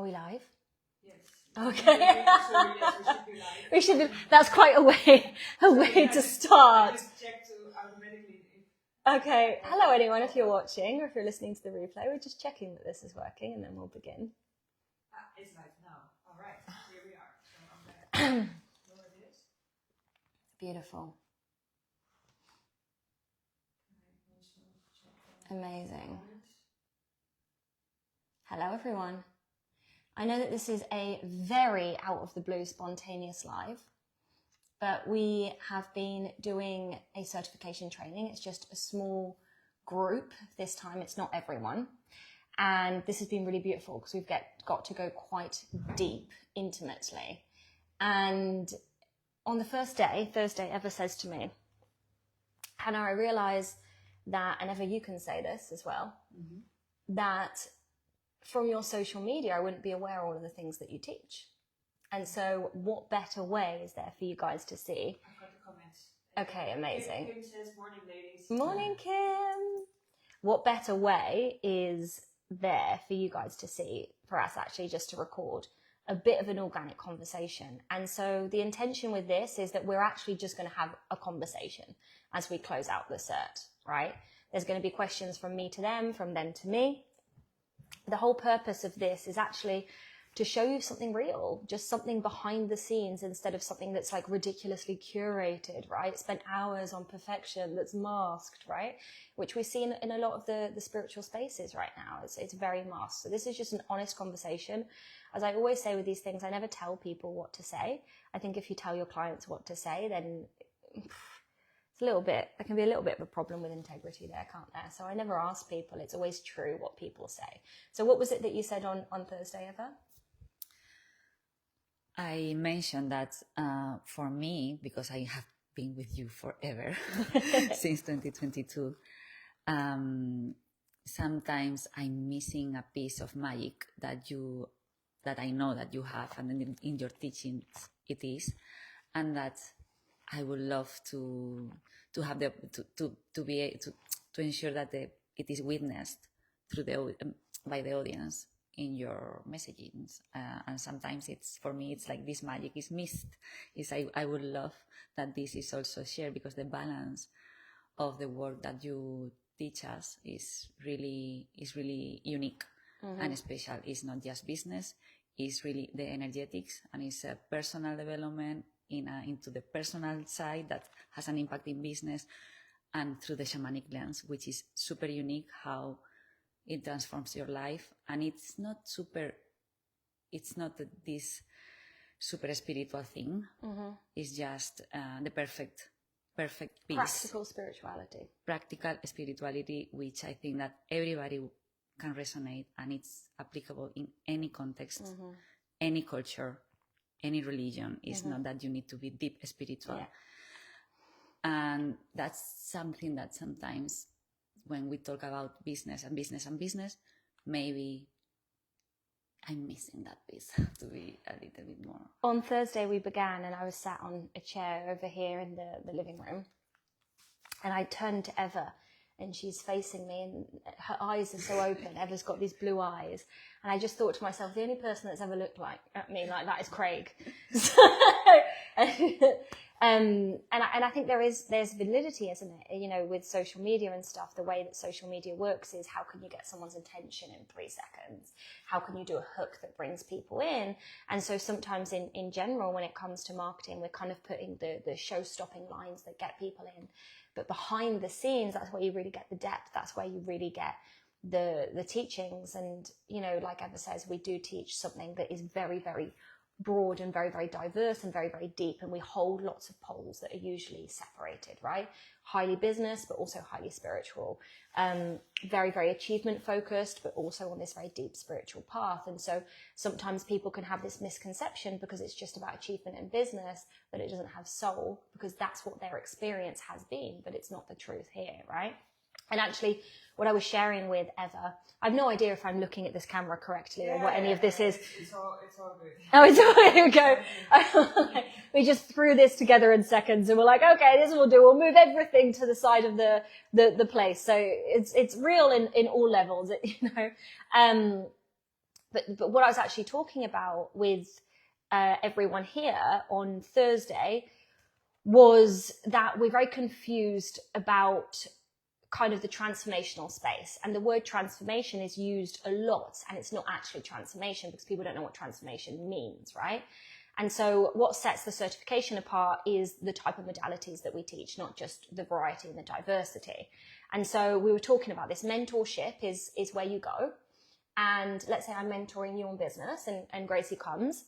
Are we live? Yes. Okay. Yes, we should be live. We should. That's quite a way to start. I just check to automatically. Okay. Hello, anyone. If you're watching or if you're listening to the replay, we're just checking that this is working, and then we'll begin. It's live now. All right. Here we are. So I'm back. Know what it is? Beautiful. Amazing. Hello, everyone. I know that this is a very out of the blue spontaneous live, but we have been doing a certification training. It's just a small group this time. It's not everyone. And this has been really beautiful because we've got to go quite deep, intimately. And on the first day, Thursday, Eva says to me, Hannah, I realize that, and Eva, you can say this as well, that from your social media, I wouldn't be aware of all of the things that you teach. And so what better way is there for you guys to see? I've got the comments. Okay, amazing. Kim says, morning, ladies. Morning, Kim. What better way is there for you guys to see, for us actually just to record a bit of an organic conversation? And so the intention with this is that we're actually just going to have a conversation as we close out the cert, right? There's going to be questions from me to them, from them to me. The whole purpose of this is actually to show you something real, just something behind the scenes instead of something that's like ridiculously curated, right? Spent hours on perfection that's masked, right? Which we see in a lot of the spiritual spaces right now. It's very masked. So this is just an honest conversation. As I always say with these things, I never tell people what to say. I think if you tell your clients what to say, then there can be a little bit of a problem with integrity there, can't there? So I never ask people. It's always true what people say. So what was it that you said on Thursday, Eva? I mentioned that for me, because I have been with you forever, since 2022, sometimes I'm missing a piece of magic that I know that you have, and in your teachings it is, and that I would love to have to ensure that it is witnessed by the audience in your messagings, and sometimes for me it's like this magic is missed. I would love that this is also shared, because the balance of the work that you teach us is really unique and special. It's not just business; it's really the energetics, and it's a personal development into the personal side that has an impact in business, and through the shamanic lens, which is super unique, how it transforms your life. And it's not this super spiritual thing. It's just the perfect piece. Practical spirituality, which I think that everybody can resonate, and it's applicable in any context, any culture, any religion. It's not that you need to be deep spiritual. Yeah. And that's something that sometimes when we talk about business, maybe I'm missing that piece to be a little bit more. On Thursday we began, and I was sat on a chair over here in the living room, and I turned to Eva, and she's facing me, and her eyes are so open. Eva's got these blue eyes. And I just thought to myself, the only person that's ever looked at me like that is Craig. And I think there's validity, isn't it? You know, with social media and stuff, the way that social media works is, how can you get someone's attention in 3 seconds? How can you do a hook that brings people in? And so sometimes in general, when it comes to marketing, we're kind of putting the show-stopping lines that get people in. But behind the scenes, that's where you really get the depth. That's where you really get the teachings. And, you know, like Eva says, we do teach something that is very, very broad and very, very diverse and very, very deep. And we hold lots of poles that are usually separated, right? Highly business, but also highly spiritual. Very, very achievement focused, but also on this very deep spiritual path. And so sometimes people can have this misconception, because it's just about achievement and business, that it doesn't have soul, because that's what their experience has been, but it's not the truth here, right? And actually, what I was sharing with Eva, I have no idea if I'm looking at this camera correctly or what any of this is. It's all good. Oh, it's all, here we go. We just threw this together in seconds, and we're like, okay, this is what we'll do. We'll move everything to the side of the place. So it's real in all levels, you know. But what I was actually talking about with everyone here on Thursday was that we're very confused about kind of the transformational space. And the word transformation is used a lot, and it's not actually transformation because people don't know what transformation means, right? And so what sets the certification apart is the type of modalities that we teach, not just the variety and the diversity. And so we were talking about this. Mentorship is where you go. And let's say I'm mentoring you on business, and Gracie comes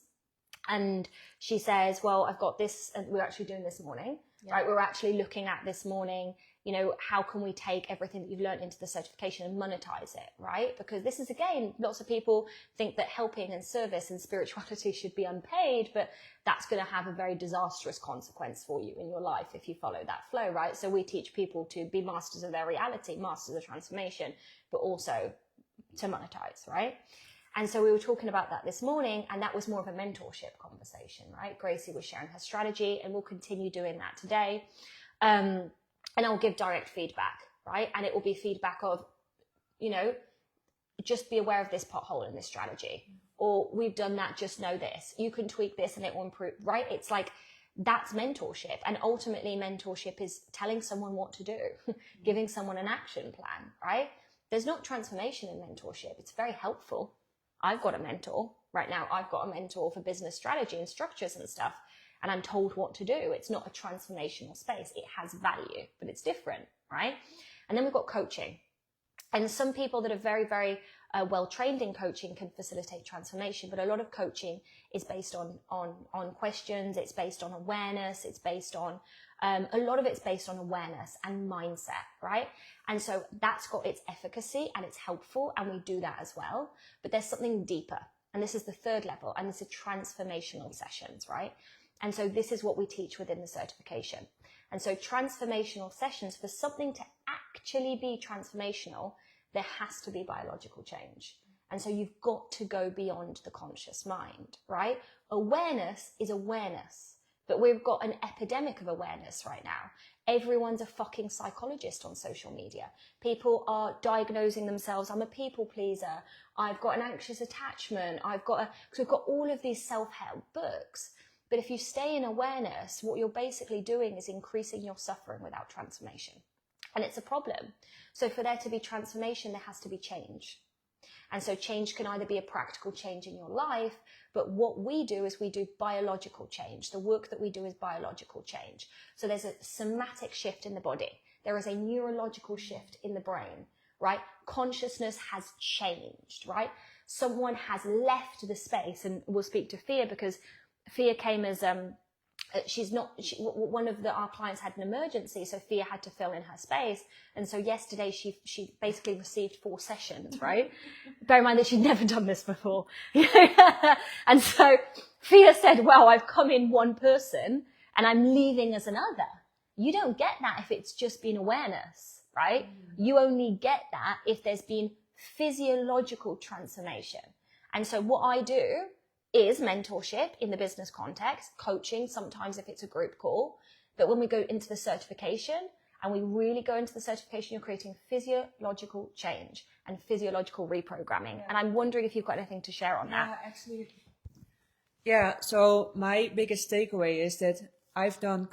and she says, well, I've got this, and we're actually doing this morning, right? We're actually looking at this morning, you know, how can we take everything that you've learned into the certification and monetize it, right? Because this is, again, lots of people think that helping and service and spirituality should be unpaid, but that's going to have a very disastrous consequence for you in your life if you follow that flow, right? So we teach people to be masters of their reality, masters of transformation, but also to monetize, right? And so we were talking about that this morning, and that was more of a mentorship conversation, right? Gracie was sharing her strategy, and we'll continue doing that today. And I'll give direct feedback, right? And it will be feedback of, you know, just be aware of this pothole in this strategy, or we've done that, just know this. You can tweak this and it will improve, right? It's like, that's mentorship. And ultimately mentorship is telling someone what to do, giving someone an action plan, right? There's not transformation in mentorship. It's very helpful. I've got a mentor right now. I've got a mentor for business strategy and structures and stuff, and I'm told what to do. It's not a transformational space. It has value, but it's different, right? And then we've got coaching. And some people that are very, very well trained in coaching can facilitate transformation, but a lot of coaching is based on questions. It's based on awareness. It's based on a lot of it's based on awareness and mindset, right? And so that's got its efficacy and it's helpful, and we do that as well. But there's something deeper, and this is the third level, and this is transformational sessions, right? And so this is what we teach within the certification. And so transformational sessions, for something to actually be transformational, there has to be biological change. And so you've got to go beyond the conscious mind, right? Awareness is awareness, but we've got an epidemic of awareness right now. Everyone's a fucking psychologist on social media. People are diagnosing themselves. I'm a people pleaser. I've got an anxious attachment. because we've got all of these self-help books. But if you stay in awareness, what you're basically doing is increasing your suffering without transformation. And it's a problem. So for there to be transformation, there has to be change. And so change can either be a practical change in your life, but what we do is we do biological change. The work that we do is biological change. So there's a somatic shift in the body. There is a neurological shift in the brain, right? Consciousness has changed, right? Someone has left the space, and we'll speak to Fia because Fia came as one of our clients had an emergency, so Fia had to fill in her space, and so yesterday she basically received 4 sessions, right? Bear in mind that she'd never done this before. And so Fia said, well, I've come in one person and I'm leaving as another. You don't get that if it's just been awareness, right? You only get that if there's been physiological transformation. And so what I do is mentorship in the business context, coaching sometimes if it's a group call. But when we go into the certification, and we really go into the certification, you're creating physiological change and physiological reprogramming. And I'm wondering if you've got anything to share on that. Yeah, actually. Yeah, so my biggest takeaway is that I've done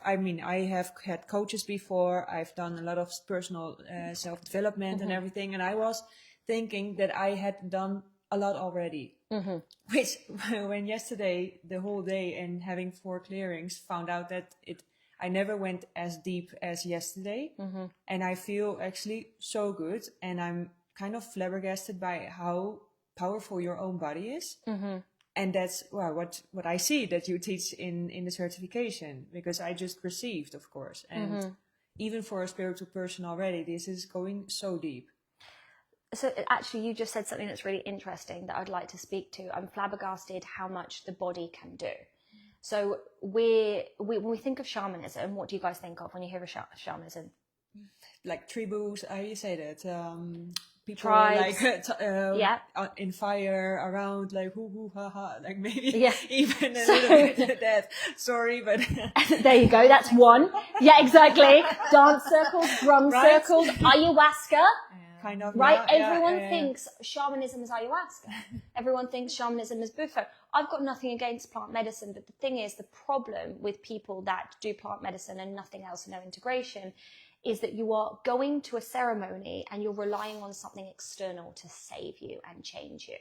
I have had coaches before. I've done a lot of personal self-development and everything. And I was thinking that I had done a lot already. Which, when yesterday, the whole day, and having 4 clearings, found out that I never went as deep as yesterday. And I feel actually so good. And I'm kind of flabbergasted by how powerful your own body is. And that's what I see that you teach in the certification, because I just received, of course. And even for a spiritual person already, this is going so deep. So actually, you just said something that's really interesting that I'd like to speak to. I'm flabbergasted how much the body can do. So when we think of shamanism, what do you guys think of when you hear of shamanism? Like tribus, how do you say that? People tribes, like in fire around, like hoo ha ha, like maybe even a so, little bit of that. Sorry, but there you go. That's one. Yeah, exactly. Dance circles, drum circles, ayahuasca. kind of. Right? Yeah, Everyone yeah. thinks shamanism is ayahuasca. Everyone thinks shamanism is bufo. I've got nothing against plant medicine, but the thing is, the problem with people that do plant medicine and nothing else, no integration, is that you are going to a ceremony and you're relying on something external to save you and change you.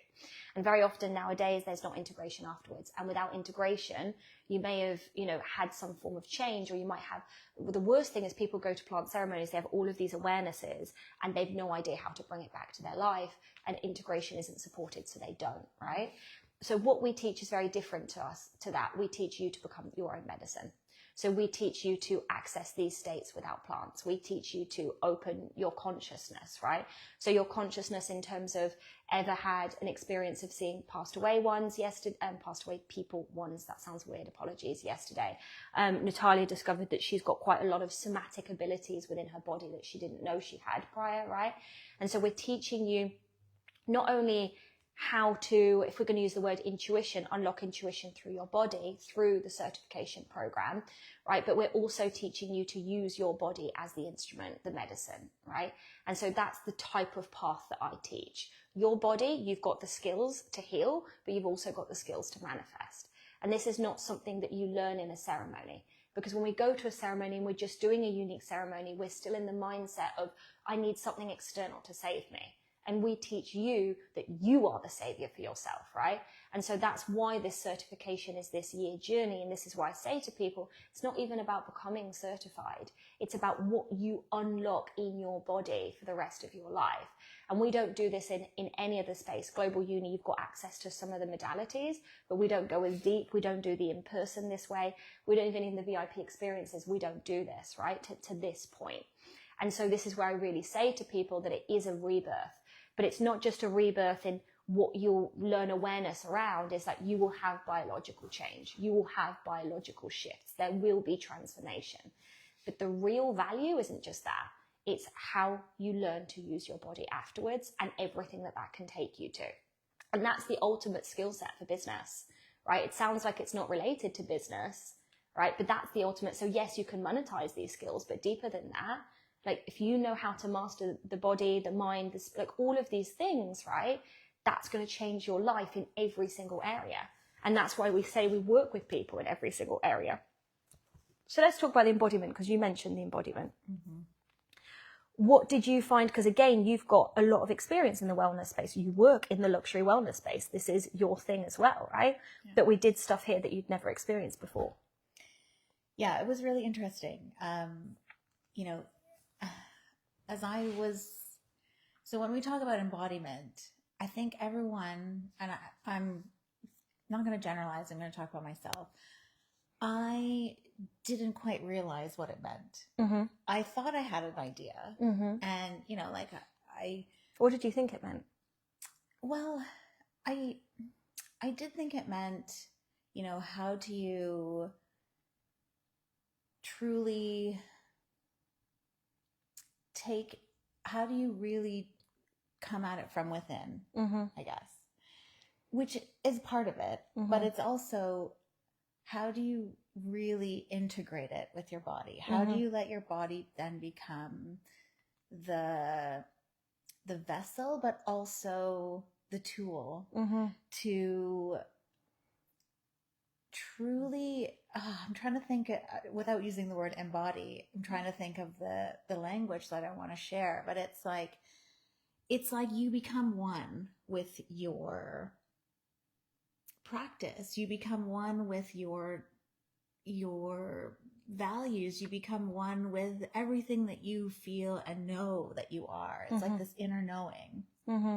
And very often nowadays, there's not integration afterwards. And without integration, you may have, had some form of change, or you might have, the worst thing is people go to plant ceremonies, they have all of these awarenesses and they've no idea how to bring it back to their life, and integration isn't supported, so they don't, right? So what we teach is very different to that. We teach you to become your own medicine. So we teach you to access these states without plants. We teach you to open your consciousness, right? So your consciousness in terms of ever had an experience of seeing passed away ones yesterday, passed away people ones, that sounds weird, apologies, yesterday. Natalia discovered that she's got quite a lot of somatic abilities within her body that she didn't know she had prior, right? And so we're teaching you not only how to, if we're going to use the word intuition, unlock intuition through your body, through the certification program, right? But we're also teaching you to use your body as the instrument, the medicine, right? And so that's the type of path that I teach. Your body, you've got the skills to heal, but you've also got the skills to manifest. And this is not something that you learn in a ceremony. Because when we go to a ceremony and we're just doing a unique ceremony, we're still in the mindset of, I need something external to save me. And we teach you that you are the savior for yourself, right? And so that's why this certification is this year journey. And this is why I say to people, it's not even about becoming certified. It's about what you unlock in your body for the rest of your life. And we don't do this in any other space. Global Uni, you've got access to some of the modalities, but we don't go as deep. We don't do the in-person this way. We don't even in the VIP experiences. We don't do this, right? To this point. And so this is where I really say to people that it is a rebirth. But it's not just a rebirth in what you'll learn awareness around, is that you will have biological change. You will have biological shifts. There will be transformation. But the real value isn't just that. It's how you learn to use your body afterwards and everything that can take you to. And that's the ultimate skill set for business, right? It sounds like it's not related to business, right? But that's the ultimate. So yes, you can monetize these skills, but deeper than that, like if you know how to master the body, the mind, like all of these things, right? That's going to change your life in every single area. And that's why we say we work with people in every single area. So let's talk about the embodiment, because you mentioned the embodiment. Mm-hmm. What did you find? Because again, you've got a lot of experience in the wellness space. You work in the luxury wellness space. This is your thing as well, right? Yeah. But we did stuff here that you'd never experienced before. Yeah, it was really interesting. So when we talk about embodiment, I think everyone, and I'm not going to generalize, I'm going to talk about myself. I didn't quite realize what it meant. Mm-hmm. I thought I had an idea. Mm-hmm. And, What did you think it meant? Well, I did think it meant, how do you truly how do you really come at it from within, mm-hmm. I guess, which is part of it, mm-hmm. but it's also, how do you really integrate it with your body? How mm-hmm. do you let your body then become the vessel, but also the tool mm-hmm. to truly, I'm trying to think without using the word embody. I'm trying to think of the language that I want to share, but it's like you become one with your practice. You become one with your values. You become one with everything that you feel and know that you are. It's mm-hmm. like this inner knowing. Mm-hmm.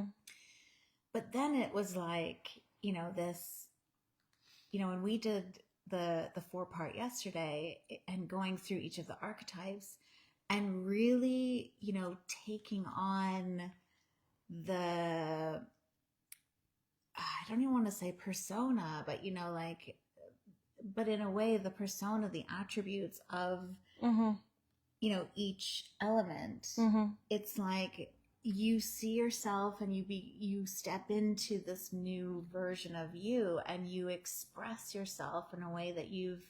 But then it was like, this, when we did the 4-part yesterday and going through each of the archetypes and really, taking on I don't even want to say persona, but, but in a way, the persona, the attributes of, mm-hmm. Each element, mm-hmm. it's like you see yourself and you step into this new version of you and you express yourself in a way that you've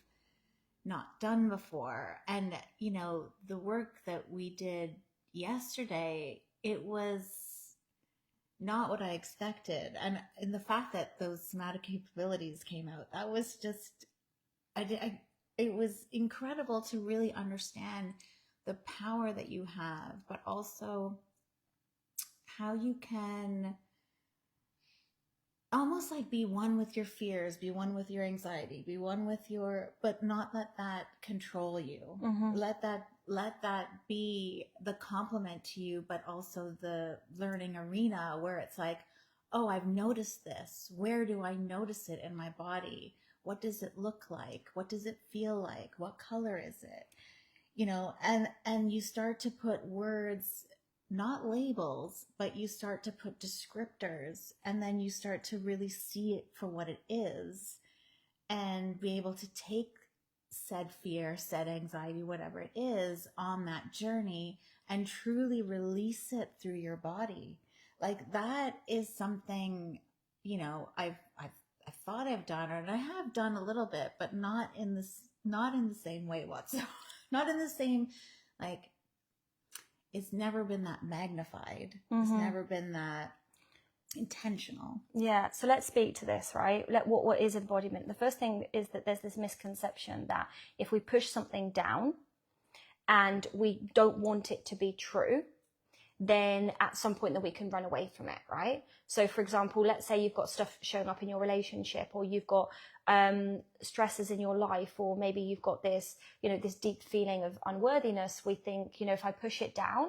not done before. And, the work that we did yesterday, it was not what I expected. And in the fact that those somatic capabilities came out, that was just, it was incredible to really understand the power that you have, but also how you can almost like be one with your fears, be one with your anxiety, be one with your, but not let that control you. Let that be the complement to you, but also the learning arena where it's like, oh, I've noticed this. Where do I notice it in my body? What does it look like? What does it feel like? What color is it? You know, and you start to put words, not labels, but you start to put descriptors, and then you start to really see it for what it is and be able to take said fear, said anxiety, whatever it is on that journey and truly release it through your body. Like that is something, you know, I thought I've done, and I have done a little bit, but not in the same way whatsoever. Not in the same, like, it's never been that magnified. It's never been that intentional. Yeah, so let's speak to this, right? What is embodiment? The first thing is that there's this misconception that if we push something down and we don't want it to be true, then at some point that we can run away from it, right? So for example, let's say you've got stuff showing up in your relationship, or you've got stresses in your life, or maybe you've got this, you know, this deep feeling of unworthiness. We think, you know, if I push it down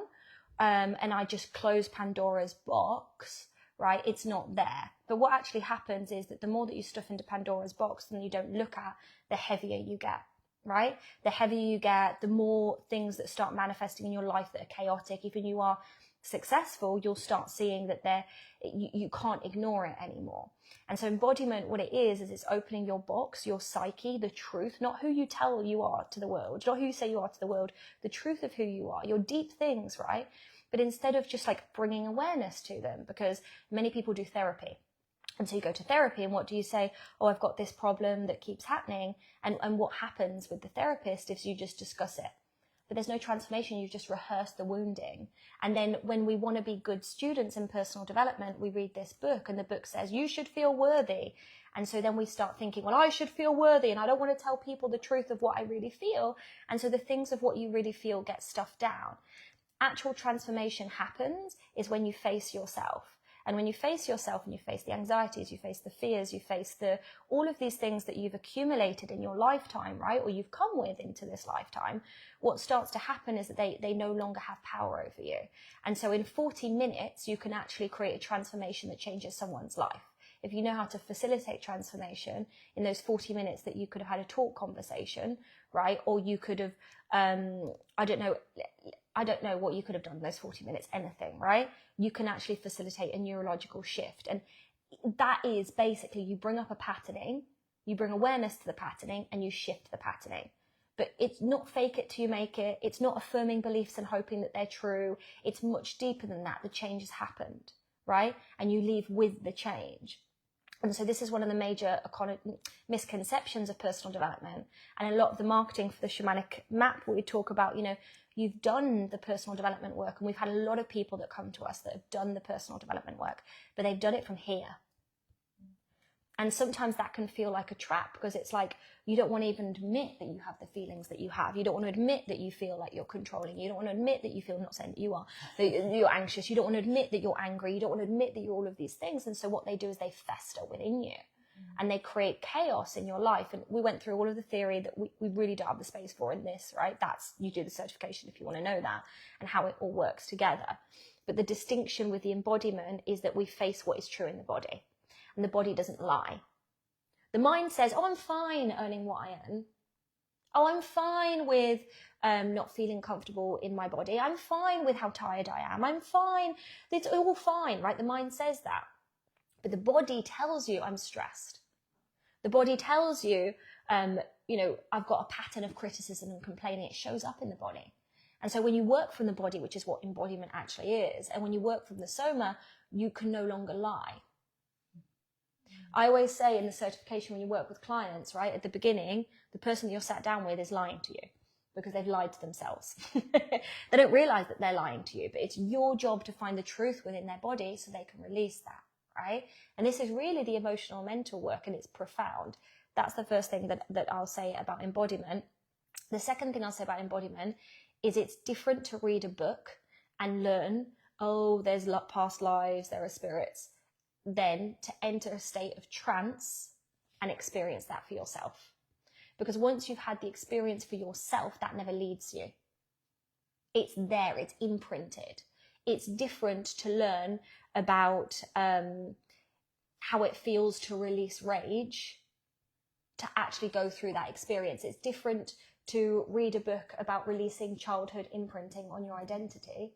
and I just close Pandora's box, right, it's not there. But what actually happens is that the more that you stuff into Pandora's box and you don't look at, the heavier you get. Right? The heavier you get, the more things that start manifesting in your life that are chaotic. Even you are successful, you'll start seeing that you can't ignore it anymore. And so embodiment, what it is it's opening your box, your psyche, the truth, not who you tell you are to the world, not who you say you are to the world, the truth of who you are, your deep things, right? But instead of just like bringing awareness to them, because many people do therapy. And so you go to therapy, and what do you say? Oh, I've got this problem that keeps happening. And what happens with the therapist is you just discuss it. But there's no transformation. You just rehearse the wounding. And then when we want to be good students in personal development, we read this book, and the book says, you should feel worthy. And so then we start thinking, well, I should feel worthy, and I don't want to tell people the truth of what I really feel. And so the things of what you really feel get stuffed down. Actual transformation happens is when you face yourself. And when you face yourself and you face the anxieties, you face the fears, you face all of these things that you've accumulated in your lifetime, right? Or you've come with into this lifetime, what starts to happen is that they no longer have power over you. And so in 40 minutes, you can actually create a transformation that changes someone's life. If you know how to facilitate transformation in those 40 minutes that you could have had a talk conversation, right? Or you could have, I don't know what you could have done in those 40 minutes, anything, right? You can actually facilitate a neurological shift. And that is basically, you bring up a patterning, you bring awareness to the patterning, and you shift the patterning. But it's not fake it till you make it. It's not affirming beliefs and hoping that they're true. It's much deeper than that. The change has happened, right? And you leave with the change. And so this is one of the major misconceptions of personal development. And a lot of the marketing for the Shamanic Map, we talk about, you know, you've done the personal development work. And we've had a lot of people that come to us that have done the personal development work, but they've done it from here. And sometimes that can feel like a trap, because it's like, you don't want to even admit that you have the feelings that you have. You don't want to admit that you feel like you're controlling. You don't want to admit that you feel, not saying that you are, that you're anxious. You don't want to admit that you're angry. You don't want to admit that you're all of these things. And so what they do is they fester within you and they create chaos in your life. And we went through all of the theory that we really don't have the space for in this, right? You do the certification if you want to know that and how it all works together. But the distinction with the embodiment is that we face what is true in the body. And the body doesn't lie. The mind says, oh, I'm fine earning what I earn. Oh, I'm fine with not feeling comfortable in my body. I'm fine with how tired I am. I'm fine. It's all fine, right? The mind says that. But the body tells you I'm stressed. The body tells you, I've got a pattern of criticism and complaining. It shows up in the body. And so when you work from the body, which is what embodiment actually is, and when you work from the soma, you can no longer lie. I always say in the certification, when you work with clients, right, at the beginning, the person that you're sat down with is lying to you, because they've lied to themselves. They don't realize that they're lying to you, but it's your job to find the truth within their body so they can release that, right? And this is really the emotional mental work, and it's profound. That's the first thing that I'll say about embodiment. The second thing I'll say about embodiment is it's different to read a book and learn, oh, there's past lives, there are spirits, than to enter a state of trance and experience that for yourself. Because once you've had the experience for yourself, that never leaves you. It's there, it's imprinted. It's different to learn about how it feels to release rage, to actually go through that experience. It's different to read a book about releasing childhood imprinting on your identity,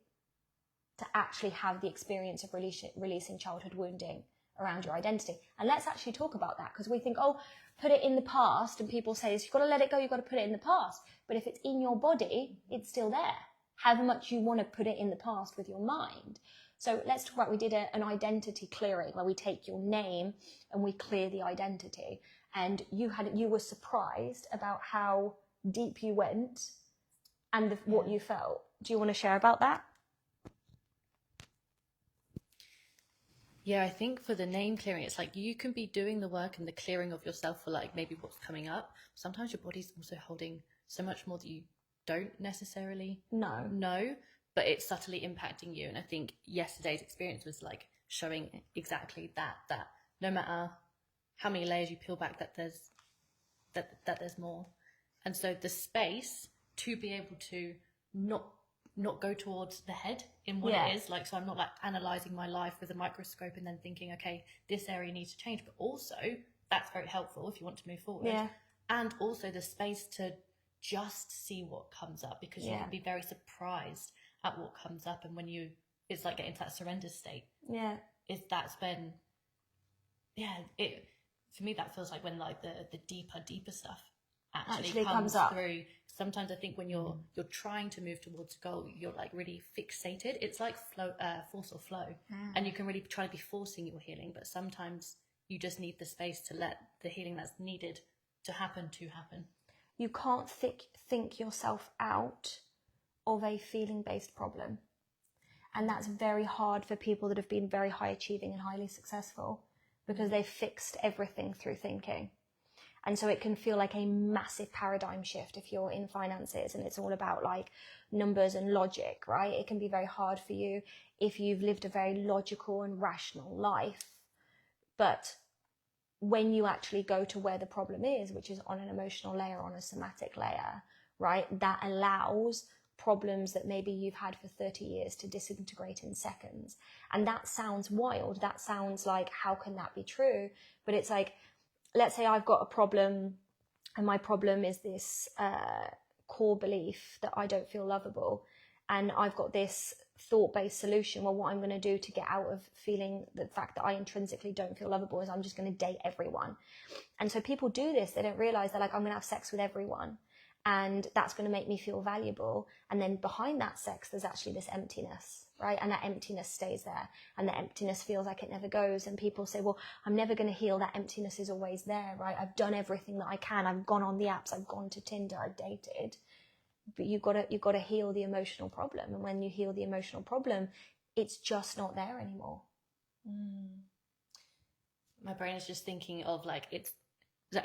to actually have the experience of releasing childhood wounding around your identity. And let's actually talk about that, because we think, oh, put it in the past, and people say, you've got to let it go, you've got to put it in the past. But if it's in your body, it's still there. However much you want to put it in the past with your mind. So let's talk about, we did an identity clearing where we take your name and we clear the identity. And you were surprised about how deep you went and what you felt. Do you want to share about that? Yeah, I think for the name clearing, it's like you can be doing the work and the clearing of yourself for like maybe what's coming up. Sometimes your body's also holding so much more that you don't necessarily know, but it's subtly impacting you. And I think yesterday's experience was like showing exactly that no matter how many layers you peel back, that there's more. And so the space to be able to not go towards the head in what it is, like, so I'm not like analyzing my life with a microscope and then thinking, okay, this area needs to change, but also that's very helpful if you want to move forward. And also the space to just see what comes up, because you can be very surprised at what comes up. And when it's like getting to that surrender state, that's when for me that feels like when like the deeper stuff actually comes up through. Sometimes I think when you're trying to move towards a goal, you're like really fixated. It's like force or flow, and you can really try to be forcing your healing. But sometimes you just need the space to let the healing that's needed to happen. You can't think yourself out of a feeling-based problem, and that's very hard for people that have been very high achieving and highly successful, because they've fixed everything through thinking. And so it can feel like a massive paradigm shift if you're in finances and it's all about like numbers and logic, right? It can be very hard for you if you've lived a very logical and rational life. But when you actually go to where the problem is, which is on an emotional layer, on a somatic layer, right? That allows problems that maybe you've had for 30 years to disintegrate in seconds. And that sounds wild. That sounds like, how can that be true? But it's like, let's say I've got a problem, and my problem is this core belief that I don't feel lovable. And I've got this thought-based solution. Well, what I'm going to do to get out of feeling the fact that I intrinsically don't feel lovable is I'm just going to date everyone. And so people do this. They don't realize they're like, I'm going to have sex with everyone, and that's going to make me feel valuable. And then behind that sex, there's actually this emptiness, right? And that emptiness stays there, and the emptiness feels like it never goes. And people say, well, I'm never going to heal. That emptiness is always there, right? I've done everything that I can. I've gone on the apps. I've gone to Tinder. I've dated. But you've got to heal the emotional problem. And when you heal the emotional problem, it's just not there anymore. My brain is just thinking of like, it's,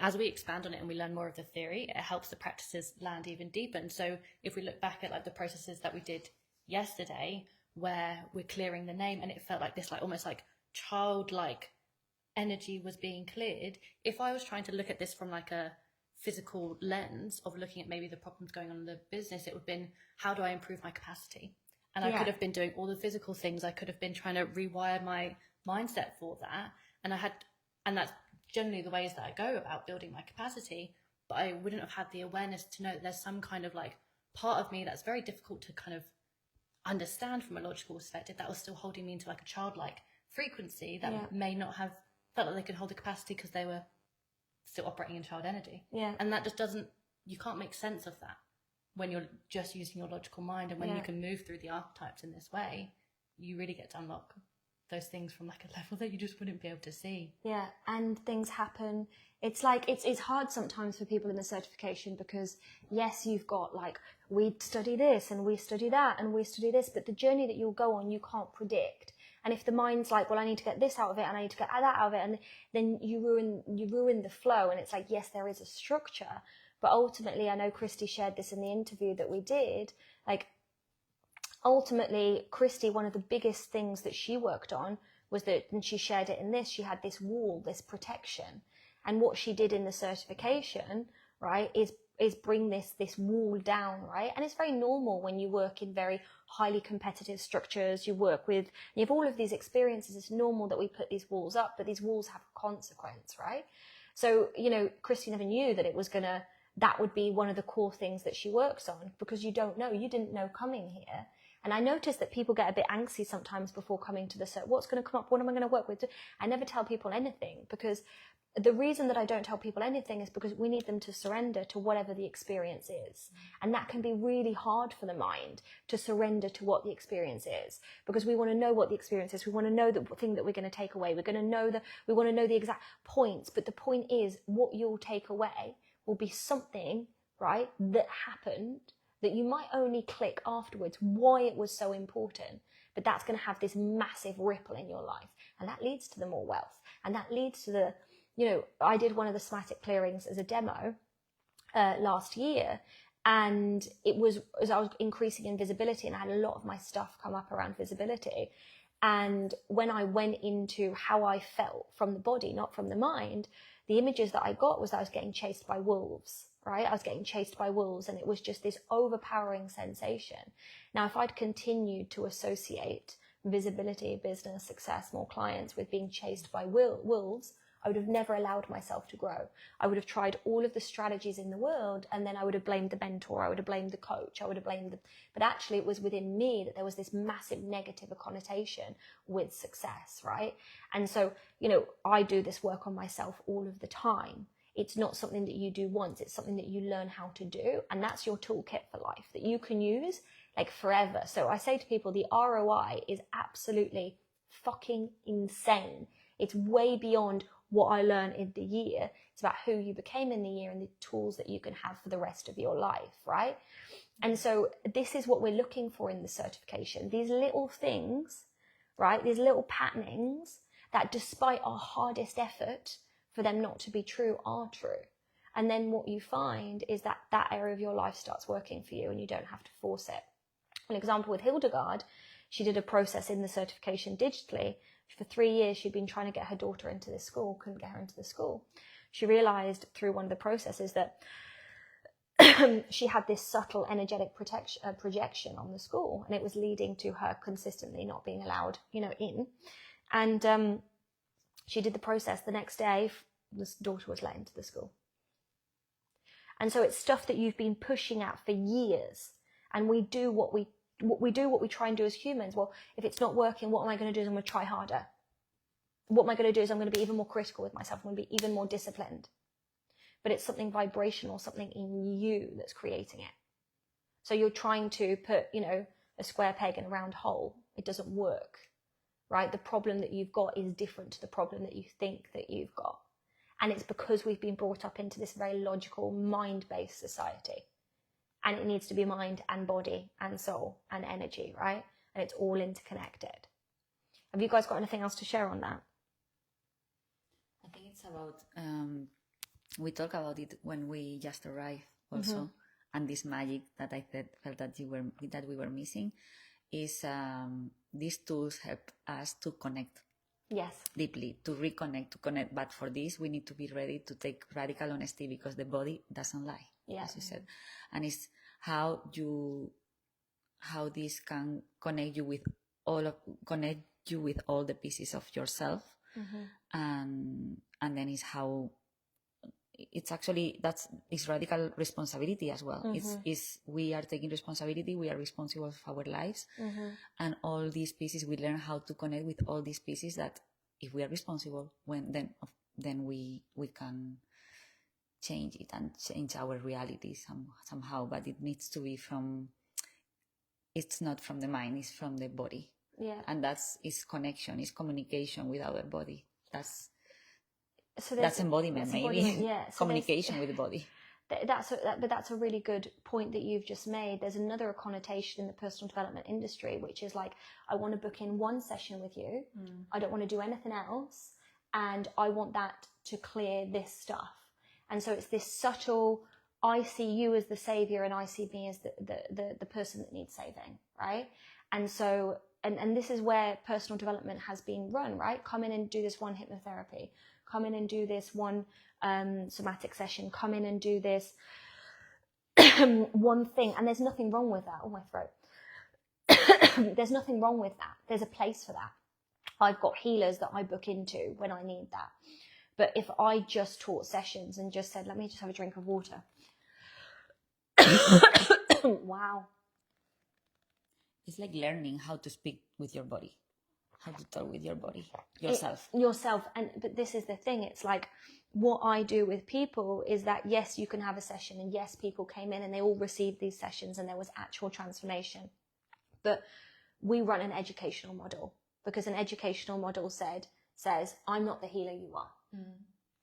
as we expand on it and we learn more of the theory, it helps the practices land even deeper. And so if we look back at like the processes that we did yesterday, where we're clearing the name, and it felt like this, like almost like childlike energy was being cleared. If I was trying to look at this from like a physical lens of looking at maybe the problems going on in the business, it would have been, how do I improve my capacity? And I could have been doing all the physical things. I could have been trying to rewire my mindset for that. And that's generally the ways that I go about building my capacity. But I wouldn't have had the awareness to know that there's some kind of like part of me that's very difficult to kind of understand from a logical perspective, that was still holding me into like a childlike frequency that may not have felt like they could hold the capacity because they were still operating in child energy. And that just doesn't, you can't make sense of that when you're just using your logical mind. And when you can move through the archetypes in this way, you really get to unlock those things from like a level that you just wouldn't be able to see. Yeah, and things happen. It's like it's hard sometimes for people in the certification, because yes, you've got like, we study this and we study that and we study this, but the journey that you'll go on, you can't predict. And if the mind's like, well, I need to get this out of it and I need to get that out of it, and then you ruin the flow. And it's like, yes, there is a structure, but ultimately, I know Christy shared this in the interview that we did, like, ultimately, Christy, one of the biggest things that she worked on was that, and she shared it in this, she had this wall, this protection. And what she did in the certification, right, is bring this wall down, right? And it's very normal when you work in very highly competitive structures, you have all of these experiences, it's normal that we put these walls up, but these walls have a consequence, right? So, you know, Christy never knew that that would be one of the core things that she works on, because you don't know, you didn't know coming here. And I noticed that people get a bit angsty sometimes before coming to the cert. What's going to come up? What am I going to work with? I never tell people anything, because the reason that I don't tell people anything is because we need them to surrender to whatever the experience is. And that can be really hard for the mind, to surrender to what the experience is, because we want to know what the experience is. We want to know the thing that we're going to take away. We want to know the exact points. But the point is, what you'll take away will be something, right, that happened that you might only click afterwards why it was so important, but that's going to have this massive ripple in your life, and that leads to the more wealth, and that leads to the, you know, I did one of the somatic clearings as a demo last year, and it was as I was increasing in visibility, and I had a lot of my stuff come up around visibility, and when I went into how I felt from the body, not from the mind, the images that I got was that I was getting chased by wolves, right? I was getting chased by wolves, and it was just this overpowering sensation. Now, if I'd continued to associate visibility, business, success, more clients with being chased by wolves, I would have never allowed myself to grow. I would have tried all of the strategies in the world, and then I would have blamed the mentor, I would have blamed the coach, I would have blamed but actually it was within me that there was this massive negative connotation with success, right? And so, you know, I do this work on myself all of the time. It's not something that you do once, it's something that you learn how to do, and that's your toolkit for life that you can use like forever. So I say to people, the ROI is absolutely fucking insane. It's way beyond what I learned in the year. It's about who you became in the year and the tools that you can have for the rest of your life, right? And so this is what we're looking for in the certification. These little things, right? These little patternings that, despite our hardest effort for them not to be true, are true. And then what you find is that that area of your life starts working for you, and you don't have to force it. An example with Hildegard, she did a process in the certification digitally. For 3 years, she'd been trying to get her daughter into this school, couldn't get her into the school. She realized through one of the processes that she had this subtle energetic projection on the school, and it was leading to her consistently not being allowed, you know, in. And she did the process. The next day, this daughter was let into the school. And so it's stuff that you've been pushing at for years, and we do what we try and do as humans. Well, if it's not working, what am I going to do? Is I'm going to try harder. What am I going to do is I'm going to be even more critical with myself. I'm going to be even more disciplined. But it's something vibrational, something in you that's creating it. So you're trying to put, you know, a square peg in a round hole. It doesn't work, right? The problem that you've got is different to the problem that you think that you've got. And it's because we've been brought up into this very logical, mind-based society. And it needs to be mind and body and soul and energy, right? And it's all interconnected. Have you guys got anything else to share on that? I think it's about, we talk about it when we just arrived also, and this magic that I felt that we were missing is these tools help us to connect. Yes. Deeply, to reconnect, to connect. But for this, we need to be ready to take radical honesty, because the body doesn't lie, as you said. And it's how this can connect you with all the pieces of yourself. And then it's how it's actually, it's radical responsibility as well. It's we are taking responsibility, we are responsible for our lives, and all these pieces, we learn how to connect with all these pieces, that if we are responsible, then we can change it and change our reality somehow. But it needs to be it's not from the mind, it's from the body. Yeah. And is connection, is communication with our body. That's embodiment, maybe. Yeah. So communication with the body. But that's a really good point that you've just made. There's another connotation in the personal development industry, which is like, I want to book in one session with you. I don't want to do anything else. And I want that to clear this stuff. And so it's this subtle, I see you as the savior and I see me as the person that needs saving, right? And so, and this is where personal development has been run, right? Come in and do this one hypnotherapy. Come in and do this one somatic session. Come in and do this one thing. And there's nothing wrong with that. Oh, my throat. There's nothing wrong with that. There's a place for that. I've got healers that I book into when I need that. But if I just taught sessions and just said, let me just have a drink of water. Wow. It's like learning how to speak with your body, how to talk with your body, yourself. But this is the thing. It's like, what I do with people is that, yes, you can have a session, and yes, people came in and they all received these sessions and there was actual transformation. But we run an educational model, because an educational model says, I'm not the healer, you are.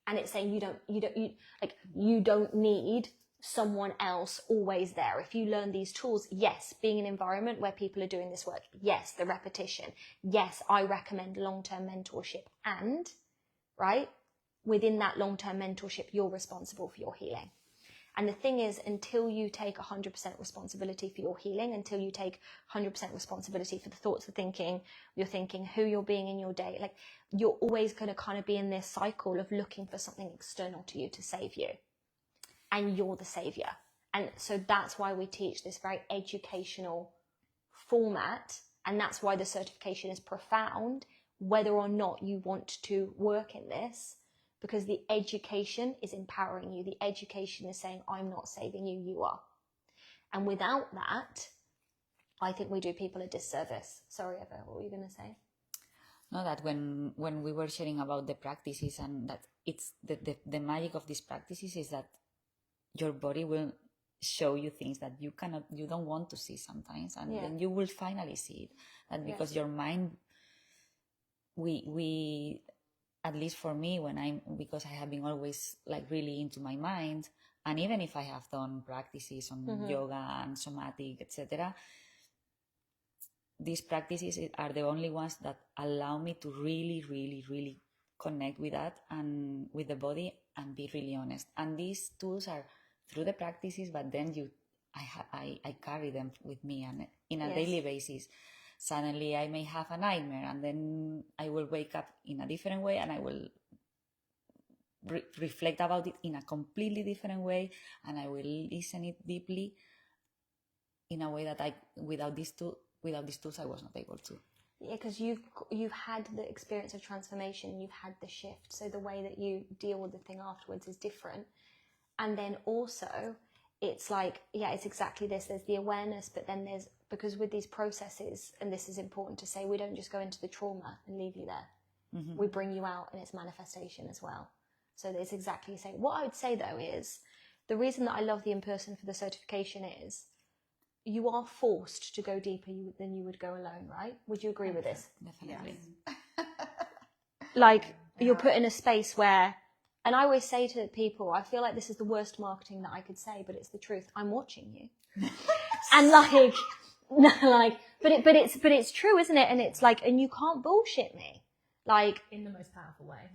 And it's saying you don't need someone else always there. If you learn these tools, yes, being an environment where people are doing this work, yes, the repetition, yes, I recommend long-term mentorship, and right within that long-term mentorship, you're responsible for your healing. And the thing is, until you take 100% responsibility for your healing, until you take 100% responsibility for the thoughts you're thinking, who you're being in your day, like, you're always going to kind of be in this cycle of looking for something external to you to save you. And you're the savior. And so that's why we teach this very educational format. And that's why the certification is profound, whether or not you want to work in this. Because the education is empowering you. The education is saying, I'm not saving you, you are. And without that, I think we do people a disservice. Sorry, Eva, what were you going to say? No, that when we were sharing about the practices, and that it's the magic of these practices is that your body will show you things that you don't want to see sometimes. And then you will finally see it. And because your mind, we at least for me, because I have been always like really into my mind, and even if I have done practices on yoga and somatic, etc., these practices are the only ones that allow me to really, really, really connect with that and with the body and be really honest. And these tools are through the practices, but then I carry them with me, and in a daily basis. Suddenly I may have a nightmare, and then I will wake up in a different way, and I will reflect about it in a completely different way, and I will listen it deeply in a way that without these tools I was not able to. Yeah, because you've had the experience of transformation, you've had the shift, so the way that you deal with the thing afterwards is different. And then also, it's like, it's exactly this. There's the awareness, but then because with these processes, and this is important to say, we don't just go into the trauma and leave you there. Mm-hmm. We bring you out in its manifestation as well. So there's exactly the same. What I would say though is, the reason that I love the in-person for the certification is, you are forced to go deeper than you would go alone, right? Would you agree with this? Definitely. Yes. Like, you're put in a space where, and I always say to people, I feel like this is the worst marketing that I could say, but it's the truth. I'm watching you. And but it's true, isn't it? And it's like, and you can't bullshit me. Like, in the most powerful way.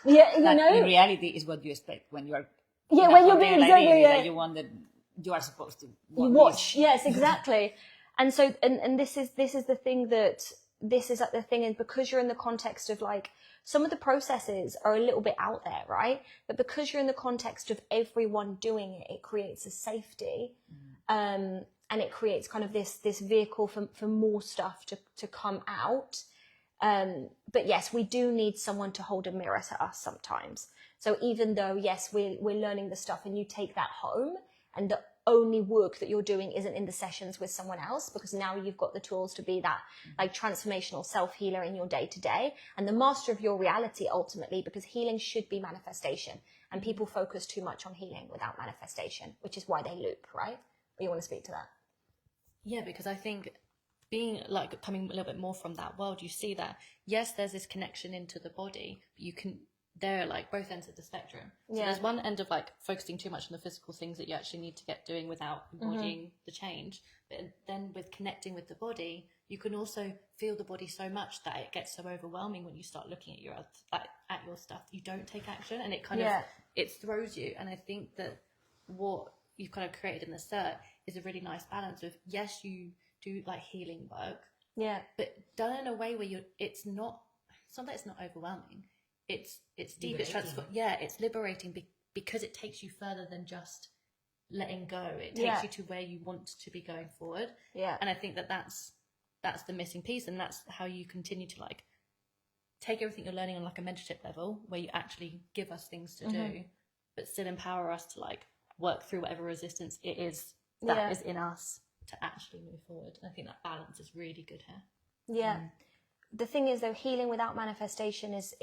Yeah, you know. In reality, is what you expect when you are. When you're being exactly that you want that you are supposed to watch. Yes, exactly. And so, and this is the thing that this is the thing, is because you're in the context of like, some of the processes are a little bit out there, right? But because you're in the context of everyone doing it, it creates a safety, and it creates kind of this vehicle for more stuff to come out. But yes, we do need someone to hold a mirror to us sometimes. So even though, yes, we're learning the stuff and you take that home, and the only work that you're doing isn't in the sessions with someone else, because now you've got the tools to be that like transformational self-healer in your day-to-day and the master of your reality ultimately, because healing should be manifestation, and people focus too much on healing without manifestation, which is why they loop, right? Or you want to speak to that? Yeah, because I think being like coming a little bit more from that world, you see that yes, there's this connection into the body, but you can, they're like both ends of the spectrum. So there's one end of like focusing too much on the physical things that you actually need to get doing without embodying the change. But then with connecting with the body, you can also feel the body so much that it gets so overwhelming when you start looking at your stuff. You don't take action, and it kind of it throws you. And I think that what you've kind of created in the cert is a really nice balance of, yes, you do like healing work, but done in a way where it's not that it's not overwhelming. It's deep. It's liberating because it takes you further than just letting go. It takes you to where you want to be going forward. And I think that's the missing piece, and that's how you continue to like take everything you're learning on like a mentorship level, where you actually give us things to do, but still empower us to like work through whatever resistance it is that is in us to actually move forward. And I think that balance is really good here. The thing is, though, healing without manifestation is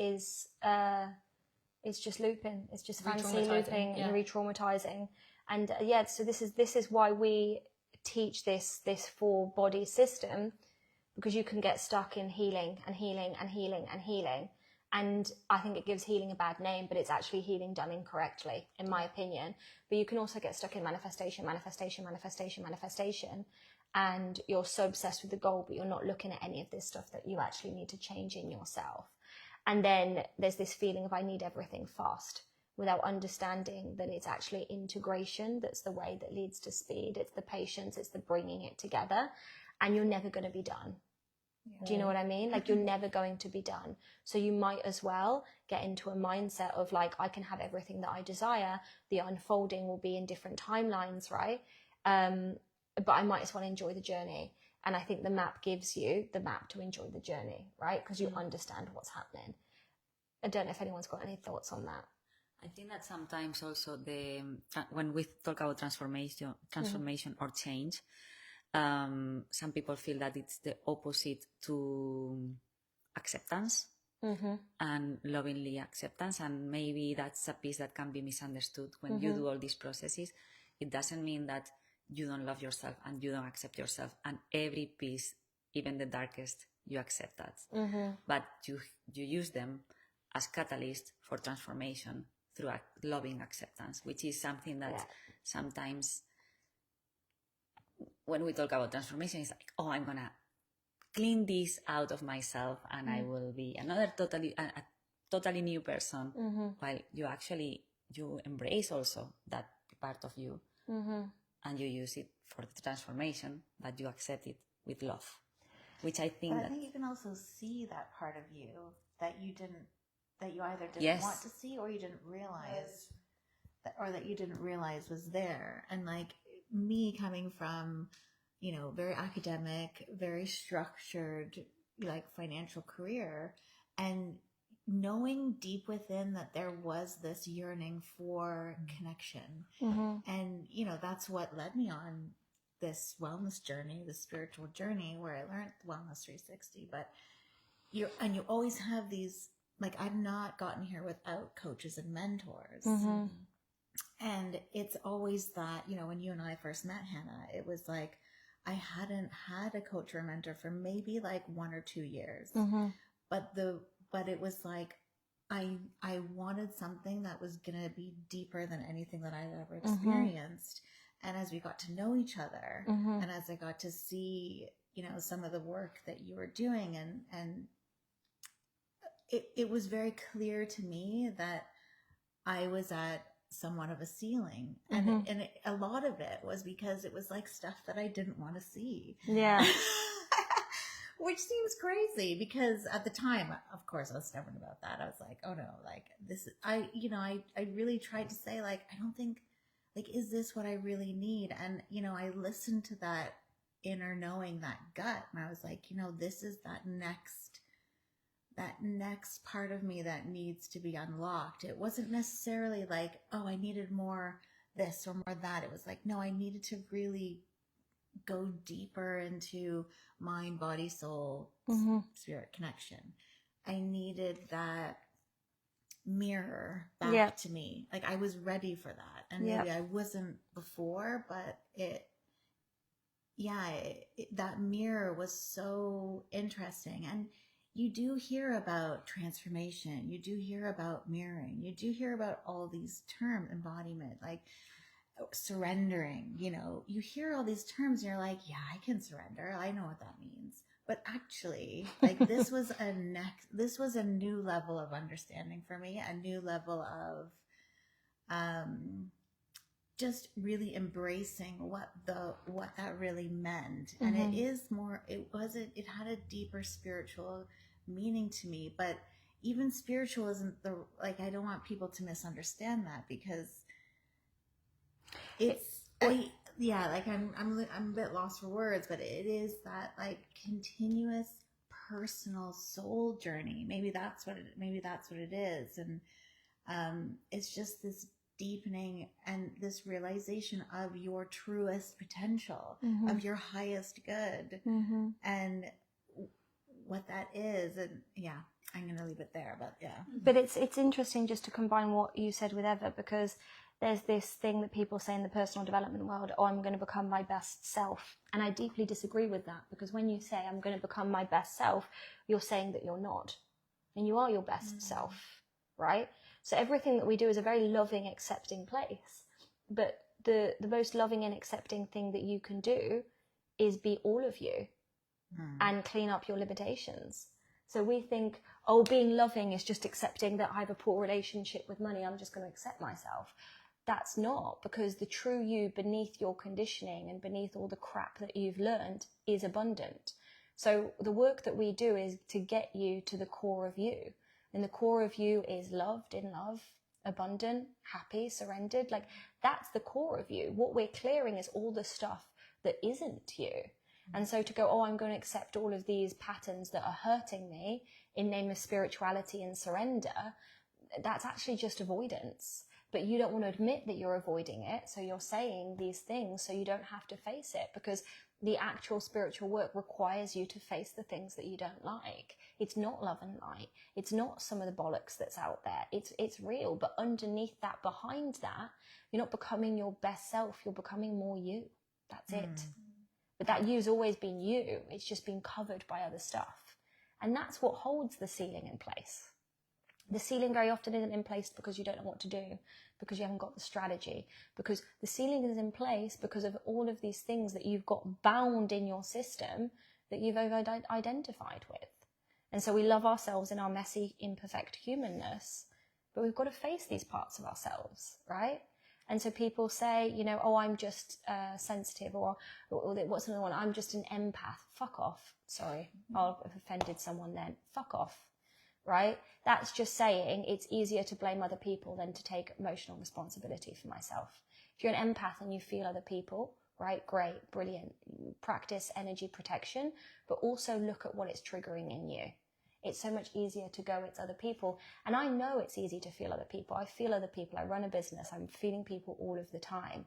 just looping. It's just fancy looping and re-traumatizing. And so this is why we teach this 4-body system, because you can get stuck in healing and healing and healing and healing. And I think it gives healing a bad name, but it's actually healing done incorrectly, in my opinion. But you can also get stuck in manifestation. And you're so obsessed with the goal, but you're not looking at any of this stuff that you actually need to change in yourself. And then there's this feeling of I need everything fast, without understanding that it's actually integration that's the way that leads to speed. It's the patience, it's the bringing it together, and you're never going to be done. Do you know what I mean? Like, you're never going to be done. So you might as well get into a mindset of like, I can have everything that I desire. The unfolding will be in different timelines, right? But I might as well enjoy the journey. And I think the map gives you the map to enjoy the journey, right? Because you understand what's happening. I don't know if anyone's got any thoughts on that. I think that sometimes also when we talk about transformation or change, some people feel that it's the opposite to acceptance and lovingly acceptance. And maybe that's a piece that can be misunderstood when you do all these processes. It doesn't mean that you don't love yourself and you don't accept yourself, and every piece, even the darkest, you accept that. But you use them as catalyst for transformation through a loving acceptance, which is something that sometimes when we talk about transformation, it's like, oh, I'm gonna clean this out of myself and I will be a totally new person. While you embrace also that part of you. And you use it for the transformation, but you accept it with love, which I think. But I think you can also see that part of you that you either didn't want to see, or you didn't realize that you didn't realize was there. And like me coming from, very academic, very structured, like financial career, and knowing deep within that there was this yearning for connection. And, that's what led me on this wellness journey, this spiritual journey, where I learned Wellness 360. But you always have these, like, I've not gotten here without coaches and mentors. And it's always that, when you and I first met, Hannah, it was like, I hadn't had a coach or a mentor for maybe like 1 or 2 years. But it was like, I wanted something that was going to be deeper than anything that I'd ever experienced. And as we got to know each other, and as I got to see, some of the work that you were doing, and it was very clear to me that I was at somewhat of a ceiling. And a lot of it was because it was like stuff that I didn't want to see. Yeah. Which seems crazy, because at the time, of course, I was stubborn about that. I was like, oh no, like this, I really tried to say, like, I don't think, like, is this what I really need? And, I listened to that inner knowing, that gut, and I was like, this is that next part of me that needs to be unlocked. It wasn't necessarily like, oh, I needed more this or more that. It was like, no, I needed to really go deeper into mind, body, soul, spirit connection. I needed that mirror back to me. Like, I was ready for that. And maybe I wasn't before, but that mirror was so interesting. And you do hear about transformation. You do hear about mirroring. You do hear about all these terms, embodiment, like surrendering, you hear all these terms and you're like, yeah, I can surrender. I know what that means. But actually, like, this was a new level of understanding for me, a new level of, just really embracing what that really meant. And it is more, it had a deeper spiritual meaning to me, but even spiritual isn't I don't want people to misunderstand that, because I'm a bit lost for words, but it is that continuous personal soul journey. Maybe that's what it is. And it's just this deepening and this realization of your truest potential, of your highest good, and what that is. And yeah, I'm going to leave it there, but yeah. But it's interesting just to combine what you said with Eva, because there's this thing that people say in the personal development world, oh, I'm going to become my best self. And I deeply disagree with that, because when you say I'm going to become my best self, you're saying that you're not. And you are your best self, right? So everything that we do is a very loving, accepting place. But the most loving and accepting thing that you can do is be all of you and clean up your limitations. So we think, oh, being loving is just accepting that I have a poor relationship with money. I'm just going to accept myself. That's not, because the true you beneath your conditioning and beneath all the crap that you've learned is abundant. So the work that we do is to get you to the core of you. And the core of you is loved, in love, abundant, happy, surrendered. Like, that's the core of you. What we're clearing is all the stuff that isn't you. And so to go, oh, I'm going to accept all of these patterns that are hurting me in name of spirituality and surrender, that's actually just avoidance. But you don't want to admit that you're avoiding it. So you're saying these things so you don't have to face it, because the actual spiritual work requires you to face the things that you don't like. It's not love and light. It's not some of the bollocks that's out there. It's real. But underneath that, behind that, you're not becoming your best self. You're becoming more you. That's it. But that you's always been you. It's just been covered by other stuff. And that's what holds the ceiling in place. The ceiling very often isn't in place because you don't know what to do, because you haven't got the strategy, because the ceiling is in place because of all of these things that you've got bound in your system that you've over-identified with. And so we love ourselves in our messy, imperfect humanness, but we've got to face these parts of ourselves, right? And so people say, oh, I'm just sensitive, or what's another one? I'm just an empath. Fuck off. Sorry, I'll have offended someone then. Fuck off, right? That's just saying it's easier to blame other people than to take emotional responsibility for myself. If you're an empath and you feel other people, right? Great, brilliant. Practice energy protection, but also look at what it's triggering in you. It's so much easier to go, it's other people. And I know it's easy to feel other people. I feel other people. I run a business. I'm feeling people all of the time.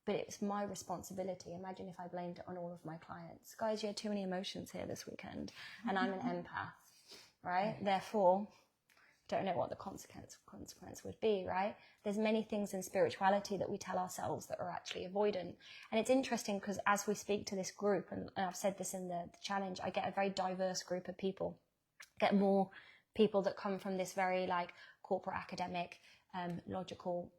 But it's my responsibility. Imagine if I blamed it on all of my clients. Guys, you had too many emotions here this weekend. And I'm an empath, right? Therefore, don't know what the consequence would be, right? There's many things in spirituality that we tell ourselves that are actually avoidant. And it's interesting because as we speak to this group, and I've said this in the challenge, I get a very diverse group of people. Get more people that come from this very corporate academic logical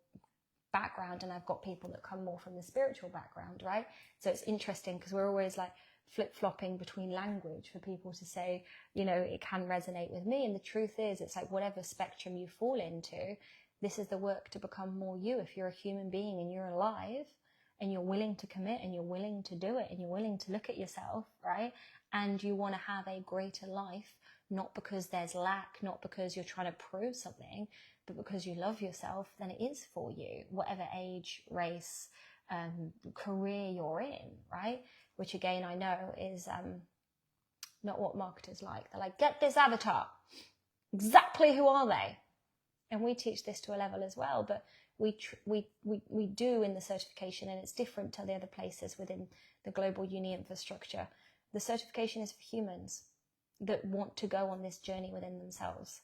background, and I've got people that come more from the spiritual background, right? So it's interesting because we're always flip-flopping between language for people to say, it can resonate with me. And the truth is, it's whatever spectrum you fall into, this is the work to become more you. If you're a human being and you're alive and you're willing to commit and you're willing to do it and you're willing to look at yourself, right? And you want to have a greater life, not because there's lack, not because you're trying to prove something, but because you love yourself, then it is for you, whatever age, race, career you're in, right? Which again, I know is not what marketers like. They're like, get this avatar. Exactly who are they? And we teach this to a level as well, but we do in the certification, and it's different to the other places within the global uni infrastructure. The certification is for humans that want to go on this journey within themselves,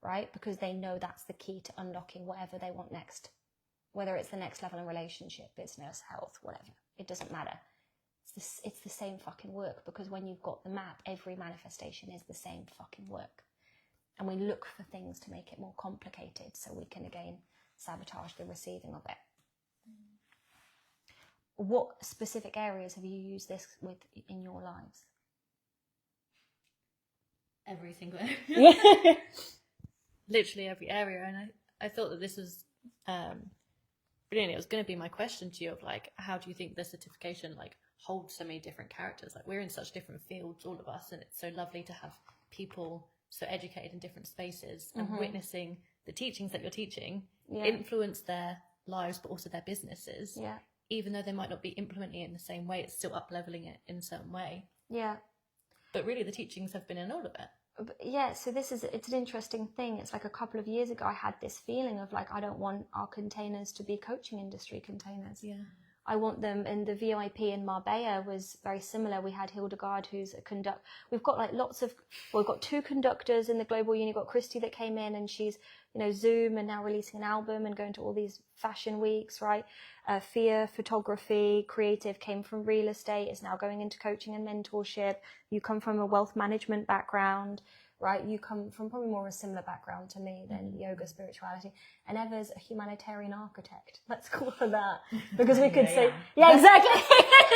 right? Because they know that's the key to unlocking whatever they want next, whether it's the next level in relationship, business, health, whatever. It doesn't matter. it's the same fucking work, because when you've got the map, every manifestation is the same fucking work. And we look for things to make it more complicated so we can, again, sabotage the receiving of it. What specific areas have you used this with in your lives? Every single area. Yeah. Literally every area. And I thought that this was brilliant. It was going to be my question to you of like, how do you think the certification like holds so many different characters? Like, we're in such different fields, all of us, and it's so lovely to have people so educated in different spaces and witnessing the teachings that you're teaching influence their lives, but also their businesses. Yeah. Even though they might not be implementing it in the same way, it's still up-leveling it in a certain way. Yeah. But really, the teachings have been in all of it. Yeah, so it's an interesting thing. It's like a couple of years ago, I had this feeling of like, I don't want our containers to be coaching industry containers. Yeah. I want them, and the VIP in Marbella was very similar. We had Hildegard, who's a we've got like we've got 2 conductors in the Global Uni. We've got Christy that came in, and she's, Zoom and now releasing an album and going to all these fashion weeks, right? Fia, photography, creative, came from real estate, is now going into coaching and mentorship. You come from a wealth management background, right? You come from probably more a similar background to me than yoga, spirituality. And Eva's a humanitarian architect. Let's call her that. Because we could say, exactly.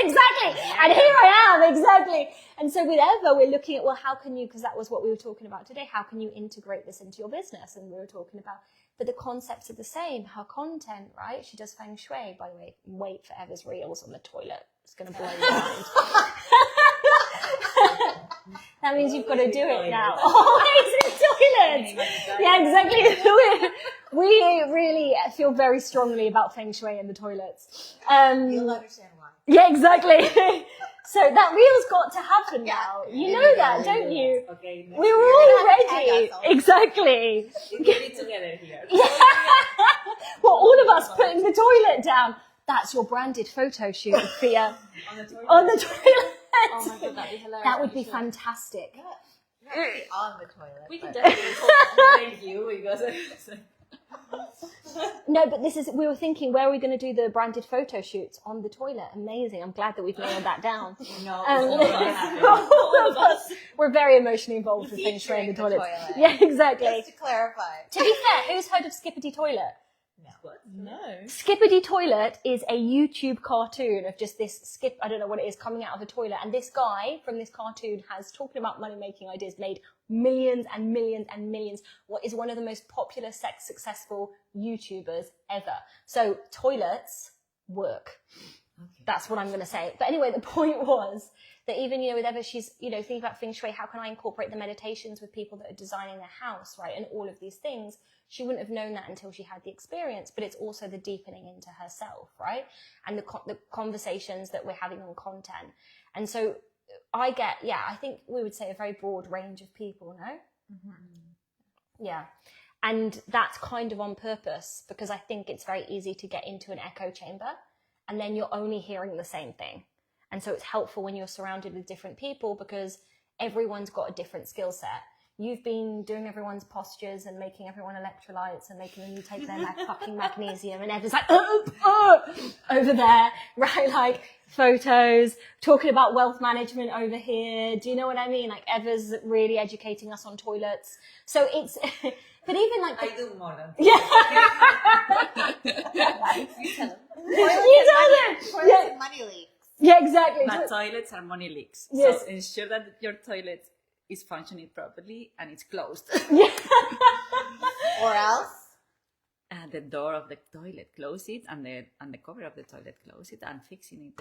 Exactly. And here I am, exactly. And so with Eva, we're looking at, well, how can you, because that was what we were talking about today, how can you integrate this into your business? And we were talking about, but the concepts are the same. Her content, right? She does feng shui, by the way. Wait for Eva's reels on the toilet. It's going to blow your mind. That means you've got to do it now. Always in toilets. Yeah, exactly. We really feel very strongly about feng shui in the toilets. You'll understand why. Yeah, exactly. So that reel's got to happen now. You know that, don't you? Okay. We were all ready. Exactly. We get it together here. Well, all of us putting the toilet down. That's your branded photo shoot, Fia. On the toilet. On the toilet. Oh my god, that'd be hilarious. That would be fantastic. Not really on the toilet. We can but- definitely Thank you, because No, but we were thinking, where are we going to do the branded photo shoots? On the toilet. Amazing. I'm glad that we've nailed that down. no, All of us. We're very emotionally involved with feng shui in the Featuring the toilets. toilet. Yeah, exactly. Just to clarify. To be fair, who's heard of Skippity Toilet? No. Skippity Toilet is a YouTube cartoon of just this skip, I don't know what it is, coming out of a toilet. And this guy from this cartoon has, talking about money-making ideas, made millions and millions and millions. What is one of the most popular, successful YouTubers ever. So toilets work. Okay. That's what I'm going to say. But anyway, the point was that even, with Eva, she's, thinking about feng shui, how can I incorporate the meditations with people that are designing their house, right? And all of these things. She wouldn't have known that until she had the experience, but it's also the deepening into herself, right? And the conversations that we're having on content. And so I think we would say a very broad range of people, no? Mm-hmm. Yeah. And that's kind of on purpose, because I think it's very easy to get into an echo chamber and then you're only hearing the same thing. And so it's helpful when you're surrounded with different people, because everyone's got a different skill set. You've been doing everyone's postures and making everyone electrolytes and making them take their fucking magnesium, and everyone's like, over there, right? Like photos, talking about wealth management over here. Do you know what I mean? Like Eva's really educating us on toilets. So it's, but even like, I do more than You tell them. you don't know. Toilets and money leaks. Yeah, exactly. But toilets are money leaks. Yes. So ensure that your toilet is functioning properly and it's closed. Or else? The door of the toilet, close it, and the cover of the toilet, close it, and fixing it.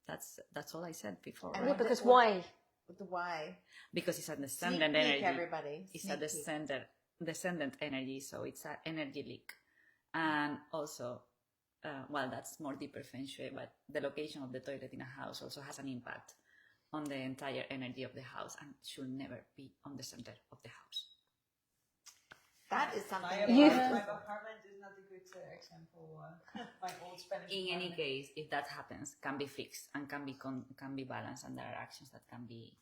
That's all I said before. And Yeah, Right? because why? With the why. Because it's a Sneak descendant peek, energy. everybody. It's Sneak a peek. descendant energy, so it's an energy leak. And also, that's more deeper feng shui, but the location of the toilet in a house also has an impact on the entire energy of the house and should never be on the center of the house. That is something. my apartment is not a good example. My old Spanish. In any apartment. case, if that happens, can be fixed and can be balanced, and there are actions that can be.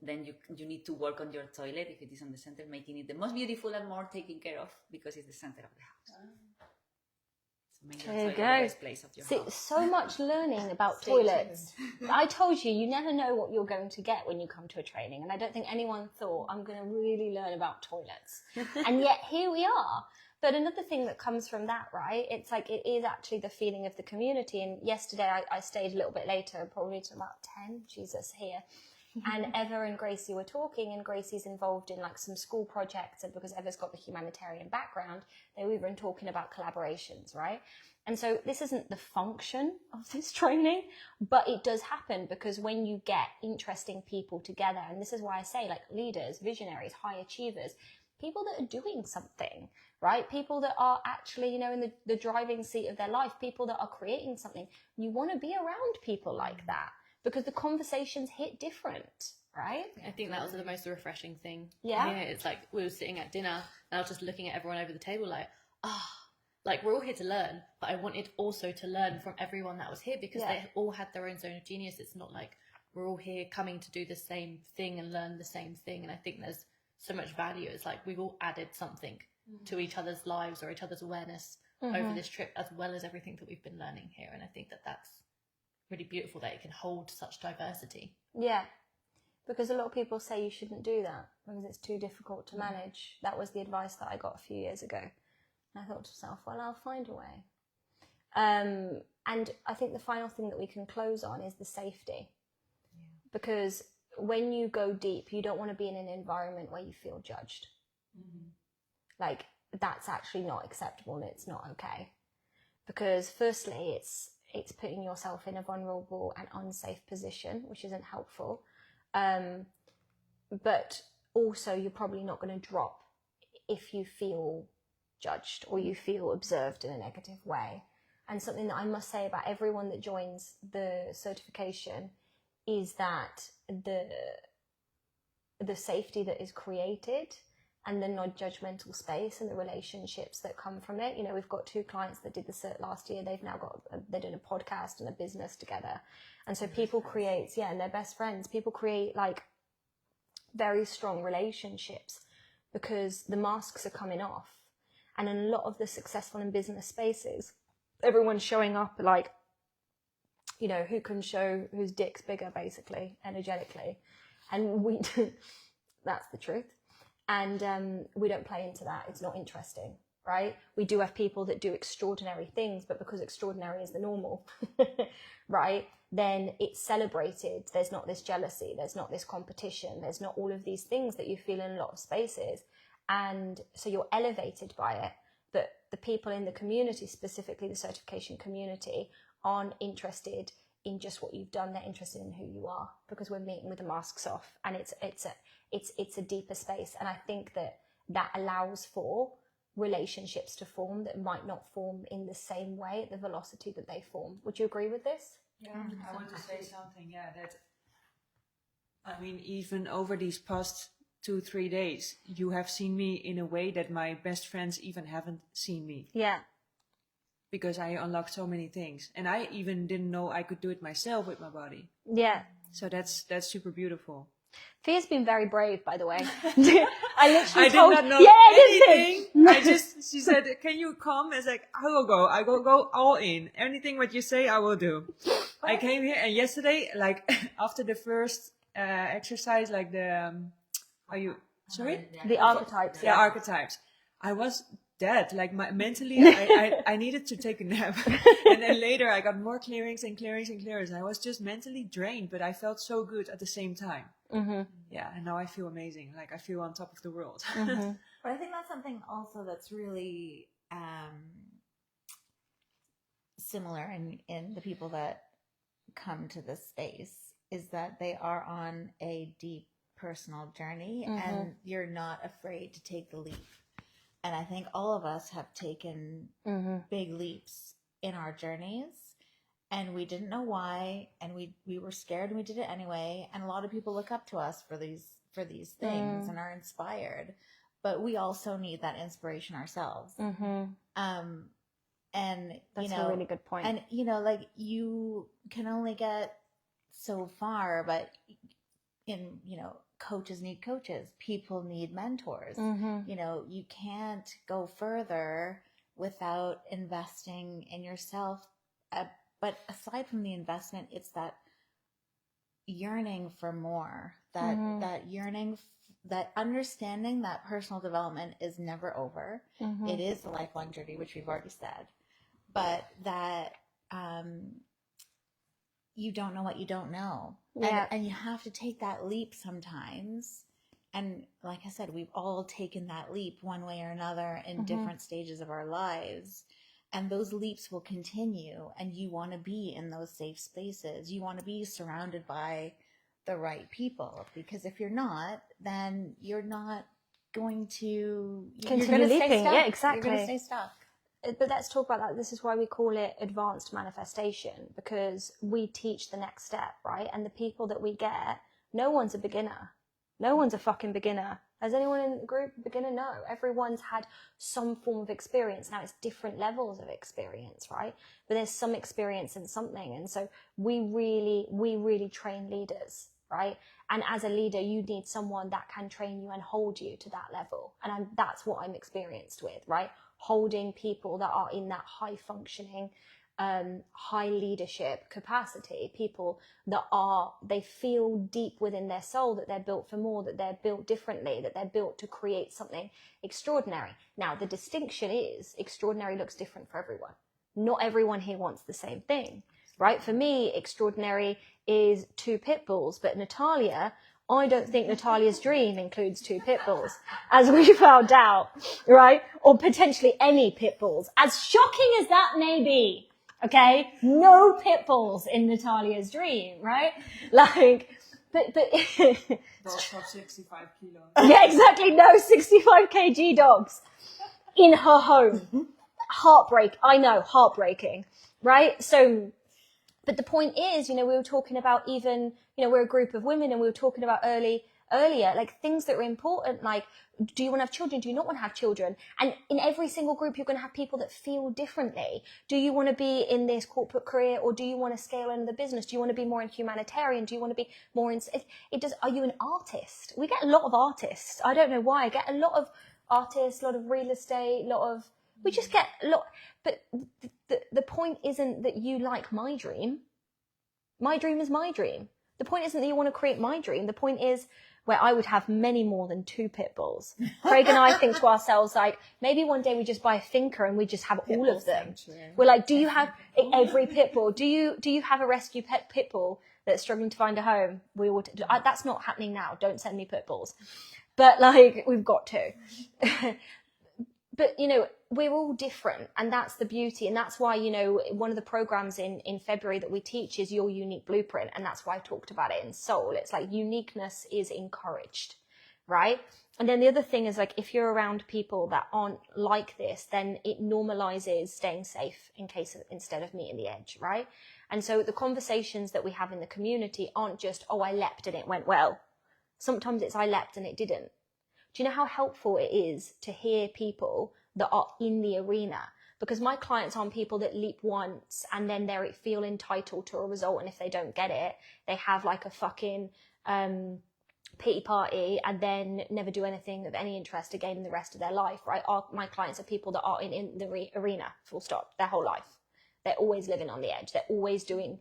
Then you need to work on your toilet if it is on the center, making it the most beautiful and more taken care of, because it's the center of the house. So Make There you yourself the go. best place of your See, house. so much learning about Stay toilets. I told you, you never know what you're going to get when you come to a training. And I don't think anyone thought, I'm going to really learn about toilets. And yet here we are. But another thing that comes from that, right, it's like it is actually the feeling of the community. And yesterday I stayed a little bit later, probably to about 10, Jesus, here. And Eva and Gracie were talking, and Gracie's involved in like some school projects, and because Eva's got the humanitarian background, they were even talking about collaborations, right? And so this isn't the function of this training, but it does happen because when you get interesting people together, and this is why I say like leaders, visionaries, high achievers, people that are doing something, right? People that are actually, you know, in the driving seat of their life, people that are creating something. You want to be around people like that, because the conversations hit different, right? I think that was the most refreshing thing. Yeah. It's like we were sitting at dinner and I was just looking at everyone over the table like, like we're all here to learn, but I wanted also to learn from everyone that was here, because they all had their own zone of genius. It's not like we're all here coming to do the same thing and learn the same thing. And I think there's so much value. It's like we've all added something to each other's lives or each other's awareness over this trip, as well as everything that we've been learning here. And I think that that's really beautiful that it can hold such diversity. Yeah, because a lot of people say you shouldn't do that because it's too difficult to manage. That was the advice that I got a few years ago. And I thought to myself, well, I'll find a way. And I think the final thing that we can close on is the safety. Because when you go deep, you don't want to be in an environment where you feel judged. Like, that's actually not acceptable and it's not okay. Because firstly, it's putting yourself in a vulnerable and unsafe position, which isn't helpful. But also, you're probably not going to drop if you feel judged or you feel observed in a negative way. And something that I must say about everyone that joins the certification is that the safety that is created and the non-judgmental space and the relationships that come from it. You know, we've got 2 clients that did the cert last year. They've now they're doing a podcast and a business together. And so people create, and they're best friends. People create like very strong relationships because the masks are coming off. And in a lot of the successful in business spaces, everyone's showing up like, you know, who can show whose dick's bigger, basically, energetically. And we that's the truth. And we don't play into that. It's not interesting, right? We do have people that do extraordinary things, but because extraordinary is the normal, right? Then it's celebrated. There's not this jealousy. There's not this competition. There's not all of these things that you feel in a lot of spaces. And so you're elevated by it. But the people in the community, specifically the certification community, aren't interested in just what you've done. They're interested in who you are, because we're meeting with the masks off, and it's a deeper space. And I think that allows for relationships to form that might not form in the same way at the velocity that they form. Would you agree with this? Yeah, I want to say something. Yeah, that I mean, even over these past 2-3 days, you have seen me in a way that my best friends even haven't seen me. Yeah. Because I unlocked so many things, and I even didn't know I could do it myself with my body. Yeah. So that's super beautiful. Fia's been very brave, by the way. I literally I did not know anything. She said, "Can you come?" I was like, "I will go. I will go all in. Anything what you say, I will do." I came here, and yesterday, like after the first exercise, like the The archetypes. Yeah, archetypes. I was dead. Like mentally, I needed to take a nap. And then later I got more clearings. And I was just mentally drained, but I felt so good at the same time. Mm-hmm. Yeah, and now I feel amazing. Like I feel on top of the world. Mm-hmm. But I think that's something also that's really similar in the people that come to this space, is that they are on a deep personal journey, and you're not afraid to take the leap. And I think all of us have taken big leaps in our journeys, and we didn't know why, and we were scared, and we did it anyway. And a lot of people look up to us for these things and are inspired, but we also need that inspiration ourselves. And that's a really good point. And like you can only get so far, but coaches need coaches, people need mentors. You can't go further without investing in yourself. But aside from the investment, it's that yearning for more, that yearning, that understanding that personal development is never over. It is a lifelong journey, which we've already said, but that you don't know what you don't know. And you have to take that leap sometimes. And like I said, we've all taken that leap one way or another in different stages of our lives. And those leaps will continue. And you want to be in those safe spaces. You want to be surrounded by the right people. Because if you're not, then you're not going to continue leaping. Yeah, exactly. You're going to stay stuck. But let's talk about that. This is why we call it advanced manifestation, because we teach the next step, right? And the people that we get, no one's a beginner. No one's a fucking beginner. Has anyone in the group a beginner? No. Everyone's had some form of experience. Now it's different levels of experience, right? But there's some experience in something. And so we really train leaders, right? And as a leader, you need someone that can train you and hold you to that level. And that's what I'm experienced with, right? Holding people that are in that high functioning, high leadership capacity, people that they feel deep within their soul that they're built for more, that they're built differently, that they're built to create something extraordinary. Now, the distinction is extraordinary looks different for everyone. Not everyone here wants the same thing, right? For me, extraordinary is 2 pit bulls, but Natalia, I don't think Natalia's dream includes 2 pit bulls, as we found out, right? Or potentially any pit bulls. As shocking as that may be, okay? No pit bulls in Natalia's dream, right? Like, but Dogs of 65 kilos. Yeah, exactly. No 65 kg dogs in her home. Heartbreaking, right? So, but the point is, we were talking about even, we're a group of women, and we were talking about earlier, like things that are important, like, do you want to have children? Do you not want to have children? And in every single group, you're going to have people that feel differently. Do you want to be in this corporate career, or do you want to scale into the business? Do you want to be more in humanitarian? Do you want to be more in, are you an artist? We get a lot of artists. I don't know why. I get a lot of artists, a lot of real estate, we just get a lot. But the point isn't that you like my dream. My dream is my dream. The point isn't that you want to create my dream. The point is where I would have many more than 2 pit bulls. Craig and I think to ourselves, like, maybe one day we just buy a finca and we just have all of them. We're like, do you have every pit bull? Do you have a rescue pit bull that's struggling to find a home? That's not happening now. Don't send me pit bulls. But like, we've got to. But, we're all different, and that's the beauty. And that's why, one of the programs in February that we teach is your unique blueprint. And that's why I talked about it in Soul. It's like uniqueness is encouraged, right? And then the other thing is, like, if you're around people that aren't like this, then it normalizes staying safe instead of meeting the edge, right? And so the conversations that we have in the community aren't just, oh, I leapt and it went well. Sometimes it's I leapt and it didn't. Do you know how helpful it is to hear people that are in the arena? Because my clients aren't people that leap once and then they feel entitled to a result, and if they don't get it, they have like a fucking pity party and then never do anything of any interest again in the rest of their life, right? My clients are people that are in the arena, full stop, their whole life. They're always living on the edge. They're always, and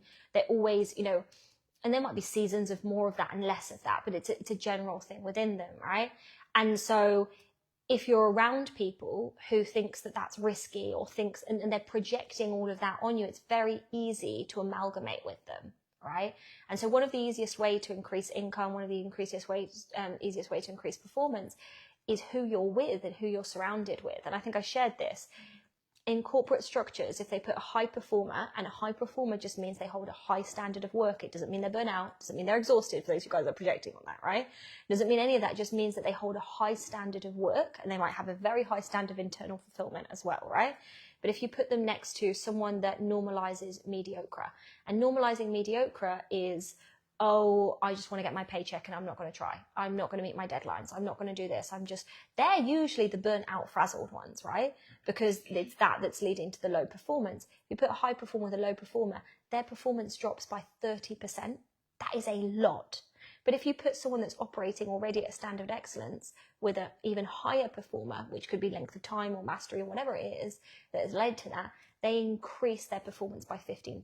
there might be seasons of more of that and less of that, but it's a general thing within them, right? And so if you're around people who thinks that that's risky or thinks, and they're projecting all of that on you, it's very easy to amalgamate with them, right? And so one of the easiest way to increase income, one of the easiest way to increase performance is who you're with and who you're surrounded with. And I think I shared this. In corporate structures, if they put a high performer, and a high performer just means they hold a high standard of work. It doesn't mean they're burnt out. It doesn't mean they're exhausted, for those who guys are projecting on that, right? It doesn't mean any of that. It just means that they hold a high standard of work, and they might have a very high standard of internal fulfillment as well, right? But if you put them next to someone that normalizes mediocre, and normalizing mediocre is, oh, I just want to get my paycheck and I'm not going to try. I'm not going to meet my deadlines. I'm not going to do this. They're usually the burnt out, frazzled ones, right? Because it's that's leading to the low performance. If you put a high performer with a low performer, their performance drops by 30%. That is a lot. But if you put someone that's operating already at a standard of excellence with an even higher performer, which could be length of time or mastery or whatever it is that has led to that, they increase their performance by 15%.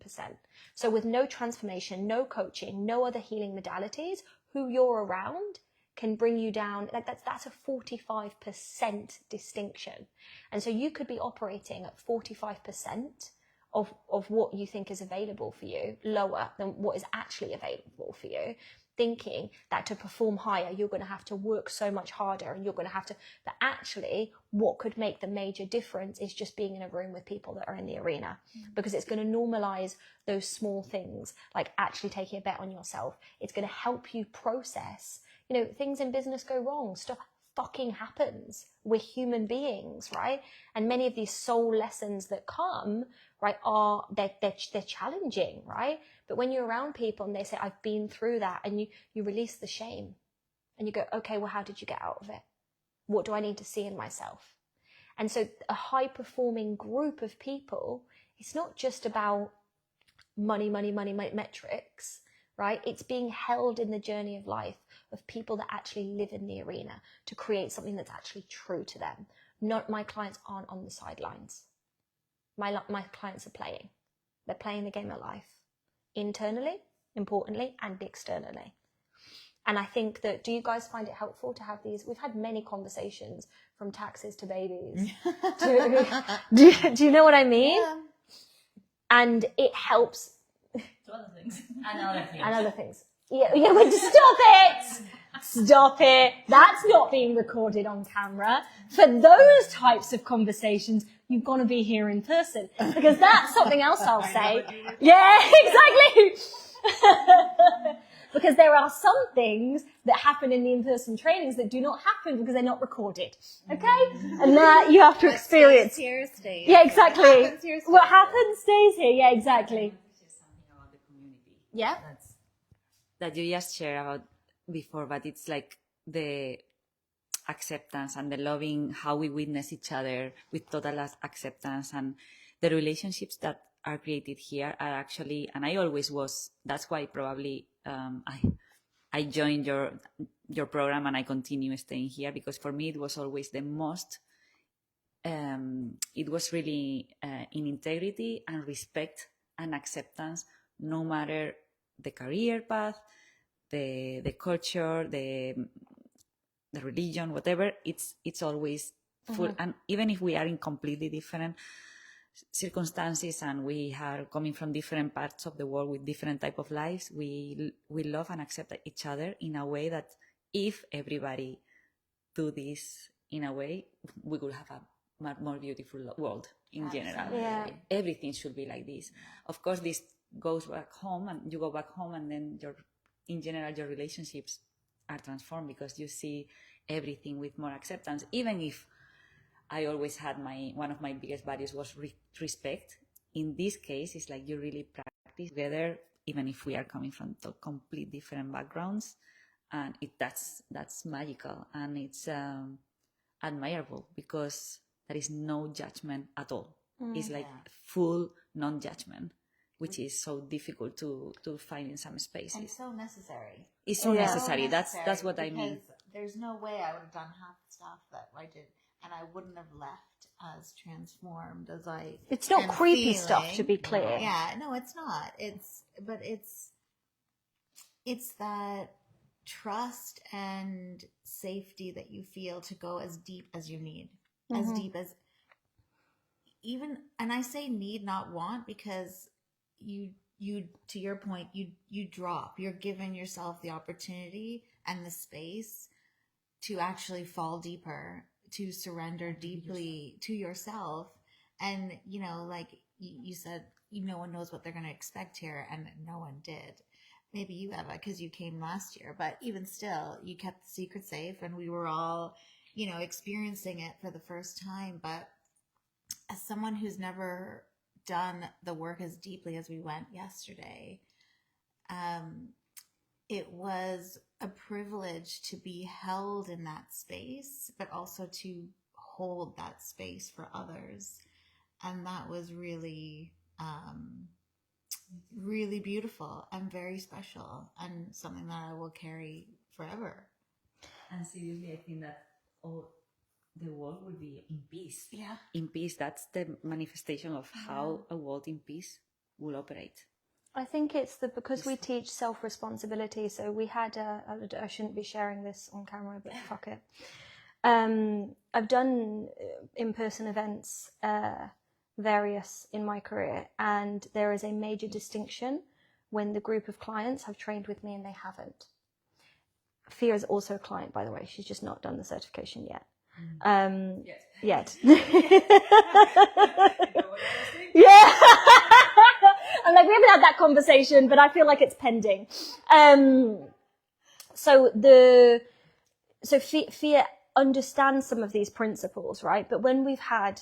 So with no transformation, no coaching, no other healing modalities, who you're around can bring you down. Like that's a 45% distinction. And so you could be operating at 45% of what you think is available for you, lower than what is actually available for you, thinking that to perform higher, you're going to have to work so much harder and you're going to have to, but actually what could make the major difference is just being in a room with people that are in the arena, because it's going to normalize those small things, like actually taking a bet on yourself. It's going to help you process, you know, things in business go wrong, stuff fucking happens. We're human beings, right? And many of these soul lessons that come, right, are they're challenging, right? But when you're around people and they say, I've been through that, and you release the shame and you go, okay, well, how did you get out of it? What do I need to see in myself? And so a high performing group of people, it's not just about money, metrics, right? It's being held in the journey of life of people that actually live in the arena to create something that's actually true to them. Not my clients aren't on the sidelines. My clients are playing. They're playing the game of life, internally, importantly, and externally. And I think that, do you guys find it helpful to have these? We've had many conversations, from taxes to babies. Do you know what I mean? Yeah. And it helps. To other things. And other things. And other things. Yeah, but stop it! Stop it. That's not being recorded on camera. For those types of conversations, you've got to be here in person, because that's something else I'll say. Yeah, exactly. Because there are some things that happen in the in-person trainings that do not happen because they're not recorded. Okay? And that you have to experience. Here stays. Yeah, exactly. What happens Stays here. Yeah, exactly. Something about the community. Yeah. That you just shared about before, but it's like the acceptance and the loving, how we witness each other with total acceptance, and the relationships that are created here are actually, and I always was, that's why probably I joined your program and I continue staying here, because for me it was always the most, it was really in integrity and respect and acceptance, no matter the career path, the culture, the religion, whatever. It's always full. And even if we are in completely different circumstances and we are coming from different parts of the world with different type of lives, we love and accept each other in a way that if everybody do this in a way, we will have a much more beautiful world in general. Yeah. Everything should be like this. Of course, this goes back home and you go back home, and then in general your relationships are transformed because you see everything with more acceptance. Even if I always had one of my biggest values was respect. In this case, it's like you really practice together, even if we are coming from complete different backgrounds, and that's magical, and it's admirable because there is no judgment at all. It's like full non-judgment, which is so difficult to find in some spaces. And so necessary. It's so necessary. That's what I mean. There's no way I would have done half the stuff that I did, and I wouldn't have left as transformed as I. It's not am creepy feeling. stuff, to be clear. Yeah, no, it's not. It's that trust and safety that you feel to go as deep as you need, as deep as even. And I say need, not want, because you to your point, you drop. You're giving yourself the opportunity and the space to actually fall deeper, to surrender deeply to yourself. And, like you said, no one knows what they're going to expect here. And no one did. Maybe you, Eva, because you came last year. But even still, you kept the secret safe and we were all, experiencing it for the first time. But as someone who's never done the work as deeply as we went yesterday, it was a privilege to be held in that space, but also to hold that space for others. And that was really really beautiful and very special, and something that I will carry forever. And seriously, I think that the world will be in peace. Yeah. In peace, that's the manifestation of how a world in peace will operate. I think it's because we teach self-responsibility. So we had I shouldn't be sharing this on camera, but fuck it. I've done in-person events, various in my career, and there is a major distinction when the group of clients have trained with me and they haven't. Fia is also a client, by the way. She's just not done the certification yet. Yet. Yeah. I'm like, we haven't had that conversation, but I feel like it's pending. So Fia understands some of these principles, right? But when we've had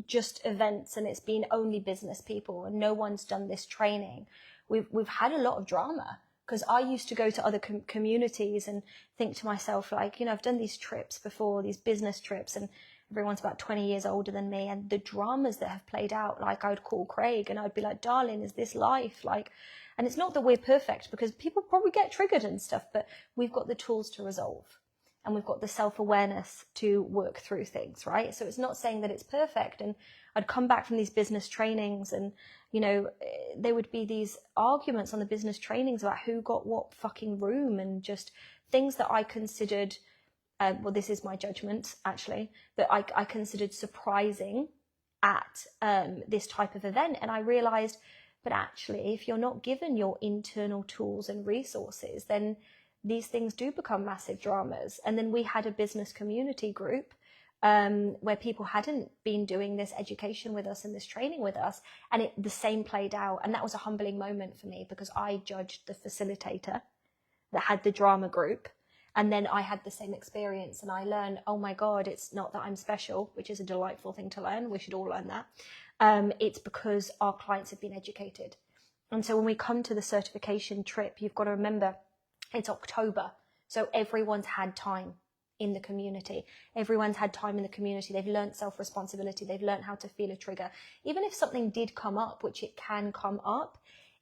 just events and it's been only business people and no one's done this training, we've had a lot of drama. Because I used to go to other communities and think to myself, like, you know, I've done these trips before, these business trips, and everyone's about 20 years older than me. And the dramas that have played out, like, I would call Craig and I'd be like, darling, is this life? Like, and it's not that we're perfect, because people probably get triggered and stuff, but we've got the tools to resolve. And we've got the self-awareness to work through things, right? So it's not saying that it's perfect. And I'd come back from these business trainings and, you know, there would be these arguments on the business trainings about who got what fucking room, and just things that I considered, well, this is my judgment, actually, that I considered surprising at this type of event. And I realized, but actually, if you're not given your internal tools and resources, then these things do become massive dramas. And then we had a business community group where people hadn't been doing this education with us and this training with us, and the same played out. And that was a humbling moment for me, because I judged the facilitator that had the drama group, and then I had the same experience, and I learned, oh my God, it's not that I'm special, which is a delightful thing to learn. We should all learn that. It's because our clients have been educated. And so when we come to the certification trip, you've got to remember, it's October, so everyone's had time in the community. Everyone's had time in the community. They've learned self-responsibility. They've learned how to feel a trigger. Even if something did come up, which it can come up,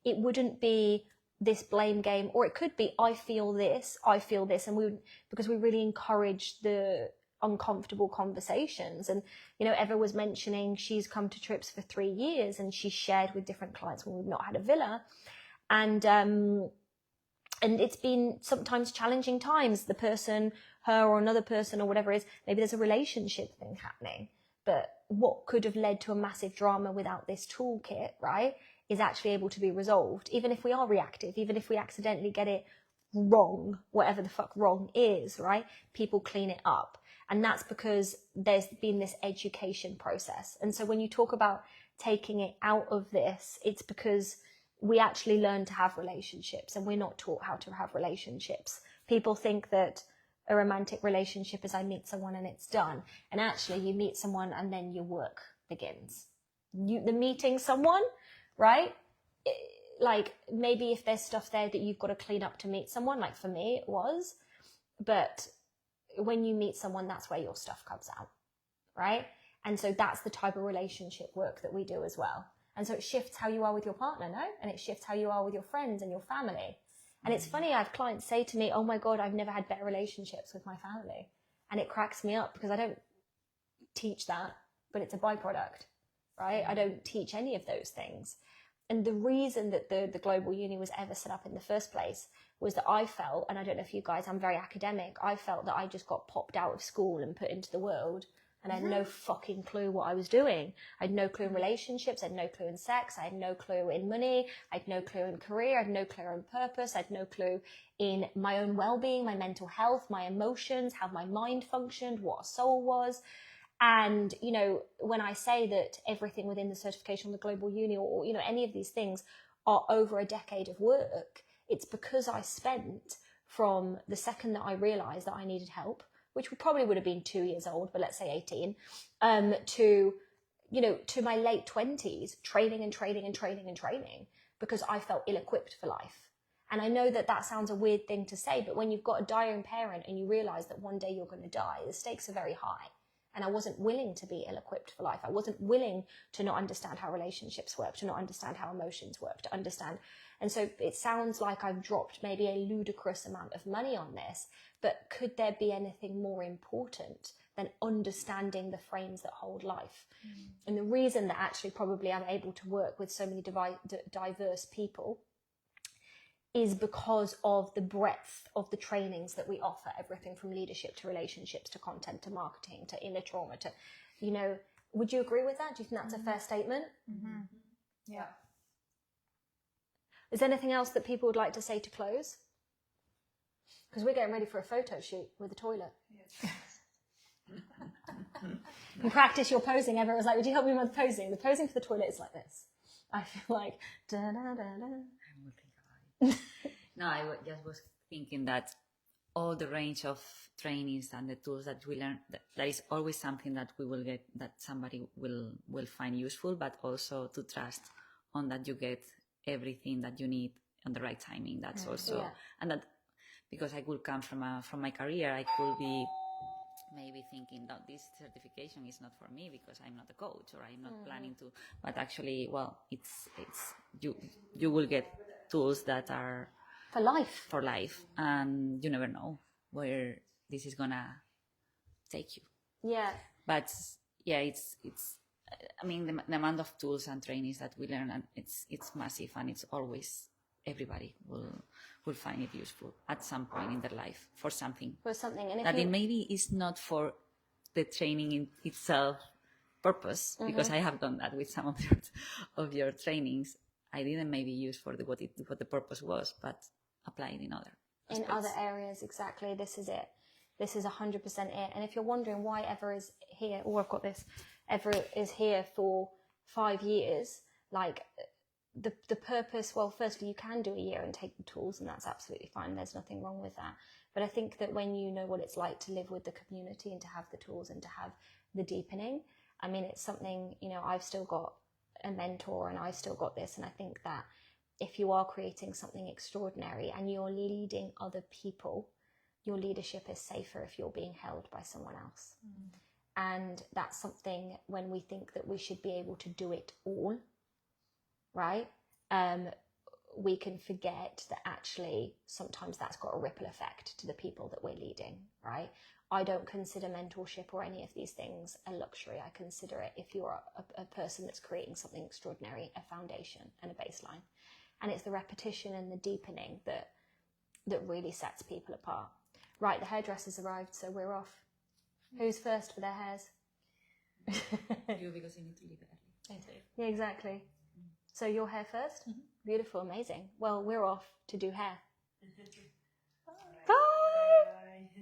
it wouldn't be this blame game, or it could be, I feel this. And because we really encourage the uncomfortable conversations. And, you know, Eva was mentioning she's come to trips for 3 years and she's shared with different clients when we've not had a villa. And it's been sometimes challenging times. The person, her or another person or whatever it is, maybe there's a relationship thing happening. But what could have led to a massive drama without this toolkit, right, is actually able to be resolved. Even if we are reactive, even if we accidentally get it wrong, whatever the fuck wrong is, right, people clean it up. And that's because there's been this education process. And so when you talk about taking it out of this, it's because we actually learn to have relationships, and we're not taught how to have relationships. People think that a romantic relationship is I meet someone and it's done. And actually you meet someone and then your work begins. The meeting someone, right? Like maybe if there's stuff there that you've got to clean up to meet someone, like for me it was, but when you meet someone, that's where your stuff comes out, right? And so that's the type of relationship work that we do as well. And so it shifts how you are with your partner, no? And it shifts how you are with your friends and your family. And it's funny, I have clients say to me, oh my God, I've never had better relationships with my family. And it cracks me up because I don't teach that, but it's a byproduct, right? I don't teach any of those things. And the reason that the Global Uni was ever set up in the first place was that I felt, and I don't know if you guys, I'm very academic, I felt that I just got popped out of school and put into the world. And I had no fucking clue what I was doing. I had no clue in relationships. I had no clue in sex. I had no clue in money. I had no clue in career. I had no clue in purpose. I had no clue in my own well-being, my mental health, my emotions, how my mind functioned, what a soul was. And, you know, when I say that everything within the certification of the Global Uni or, you know, any of these things are over a decade of work, it's because I spent from the second that I realized that I needed help, which probably would have been 2 years old, but let's say 18, to my late 20s, training because I felt ill-equipped for life. And I know that that sounds a weird thing to say, but when you've got a dying parent and you realize that one day you're going to die, the stakes are very high. and I wasn't willing to be ill-equipped for life. I wasn't willing to not understand how relationships work, to not understand how emotions work, to understand. And so it sounds like I've dropped maybe a ludicrous amount of money on this, but could there be anything more important than understanding the frames that hold life? And the reason that actually probably I'm able to work with so many diverse people is because of the breadth of the trainings that we offer, everything from leadership to relationships to content to marketing to inner trauma to, you know, would you agree with that? Do you think that's a fair statement? Yeah. Is there anything else that people would like to say to close? Because we're getting ready for a photo shoot with the toilet. Yes. You practice your posing. Everyone was like, would you help me with posing? The posing for the toilet is like this. I feel like, da da da da. No, I just was thinking that all the range of trainings and the tools that we learn, there is always something that we will get that somebody will find useful, but also to trust on that you get everything that you need on the right timing. That's also, and that because I could come from my career, I could be maybe thinking that this certification is not for me because I'm not a coach or I'm not planning to, but actually, well, it's you will get tools that are for life, and you never know where this is gonna take you. Yeah. But yeah, it's I mean, the amount of tools and trainings that we learn, and it's massive, and it's always everybody will find it useful at some point in their life for something. And that it maybe is not for the training in itself purpose, because I have done that with some of your trainings. I didn't maybe use for what the purpose was, but applied in other aspects. In other areas, exactly. This is it. This is 100% it. And if you're wondering why Ever is here, I've got this, Ever is here for 5 years, like the purpose, well, firstly, you can do a year and take the tools, and that's absolutely fine. There's nothing wrong with that. But I think that when you know what it's like to live with the community and to have the tools and to have the deepening, I mean, it's something, you know, I've still got a mentor and I've still got this. And I think that if you are creating something extraordinary and you're leading other people, your leadership is safer if you're being held by someone else. And that's something when we think that we should be able to do it all, right? We can forget that actually sometimes that's got a ripple effect to the people that we're leading, right? I don't consider mentorship or any of these things a luxury. I consider it, if you're a person that's creating something extraordinary, a foundation and a baseline. And it's the repetition and the deepening that really sets people apart. Right, the hairdresser's arrived, so we're off. Who's first for their hairs? You, because you need to leave early. Yeah, exactly. So your hair first? Beautiful, amazing. Well, we're off to do hair. Bye. Bye.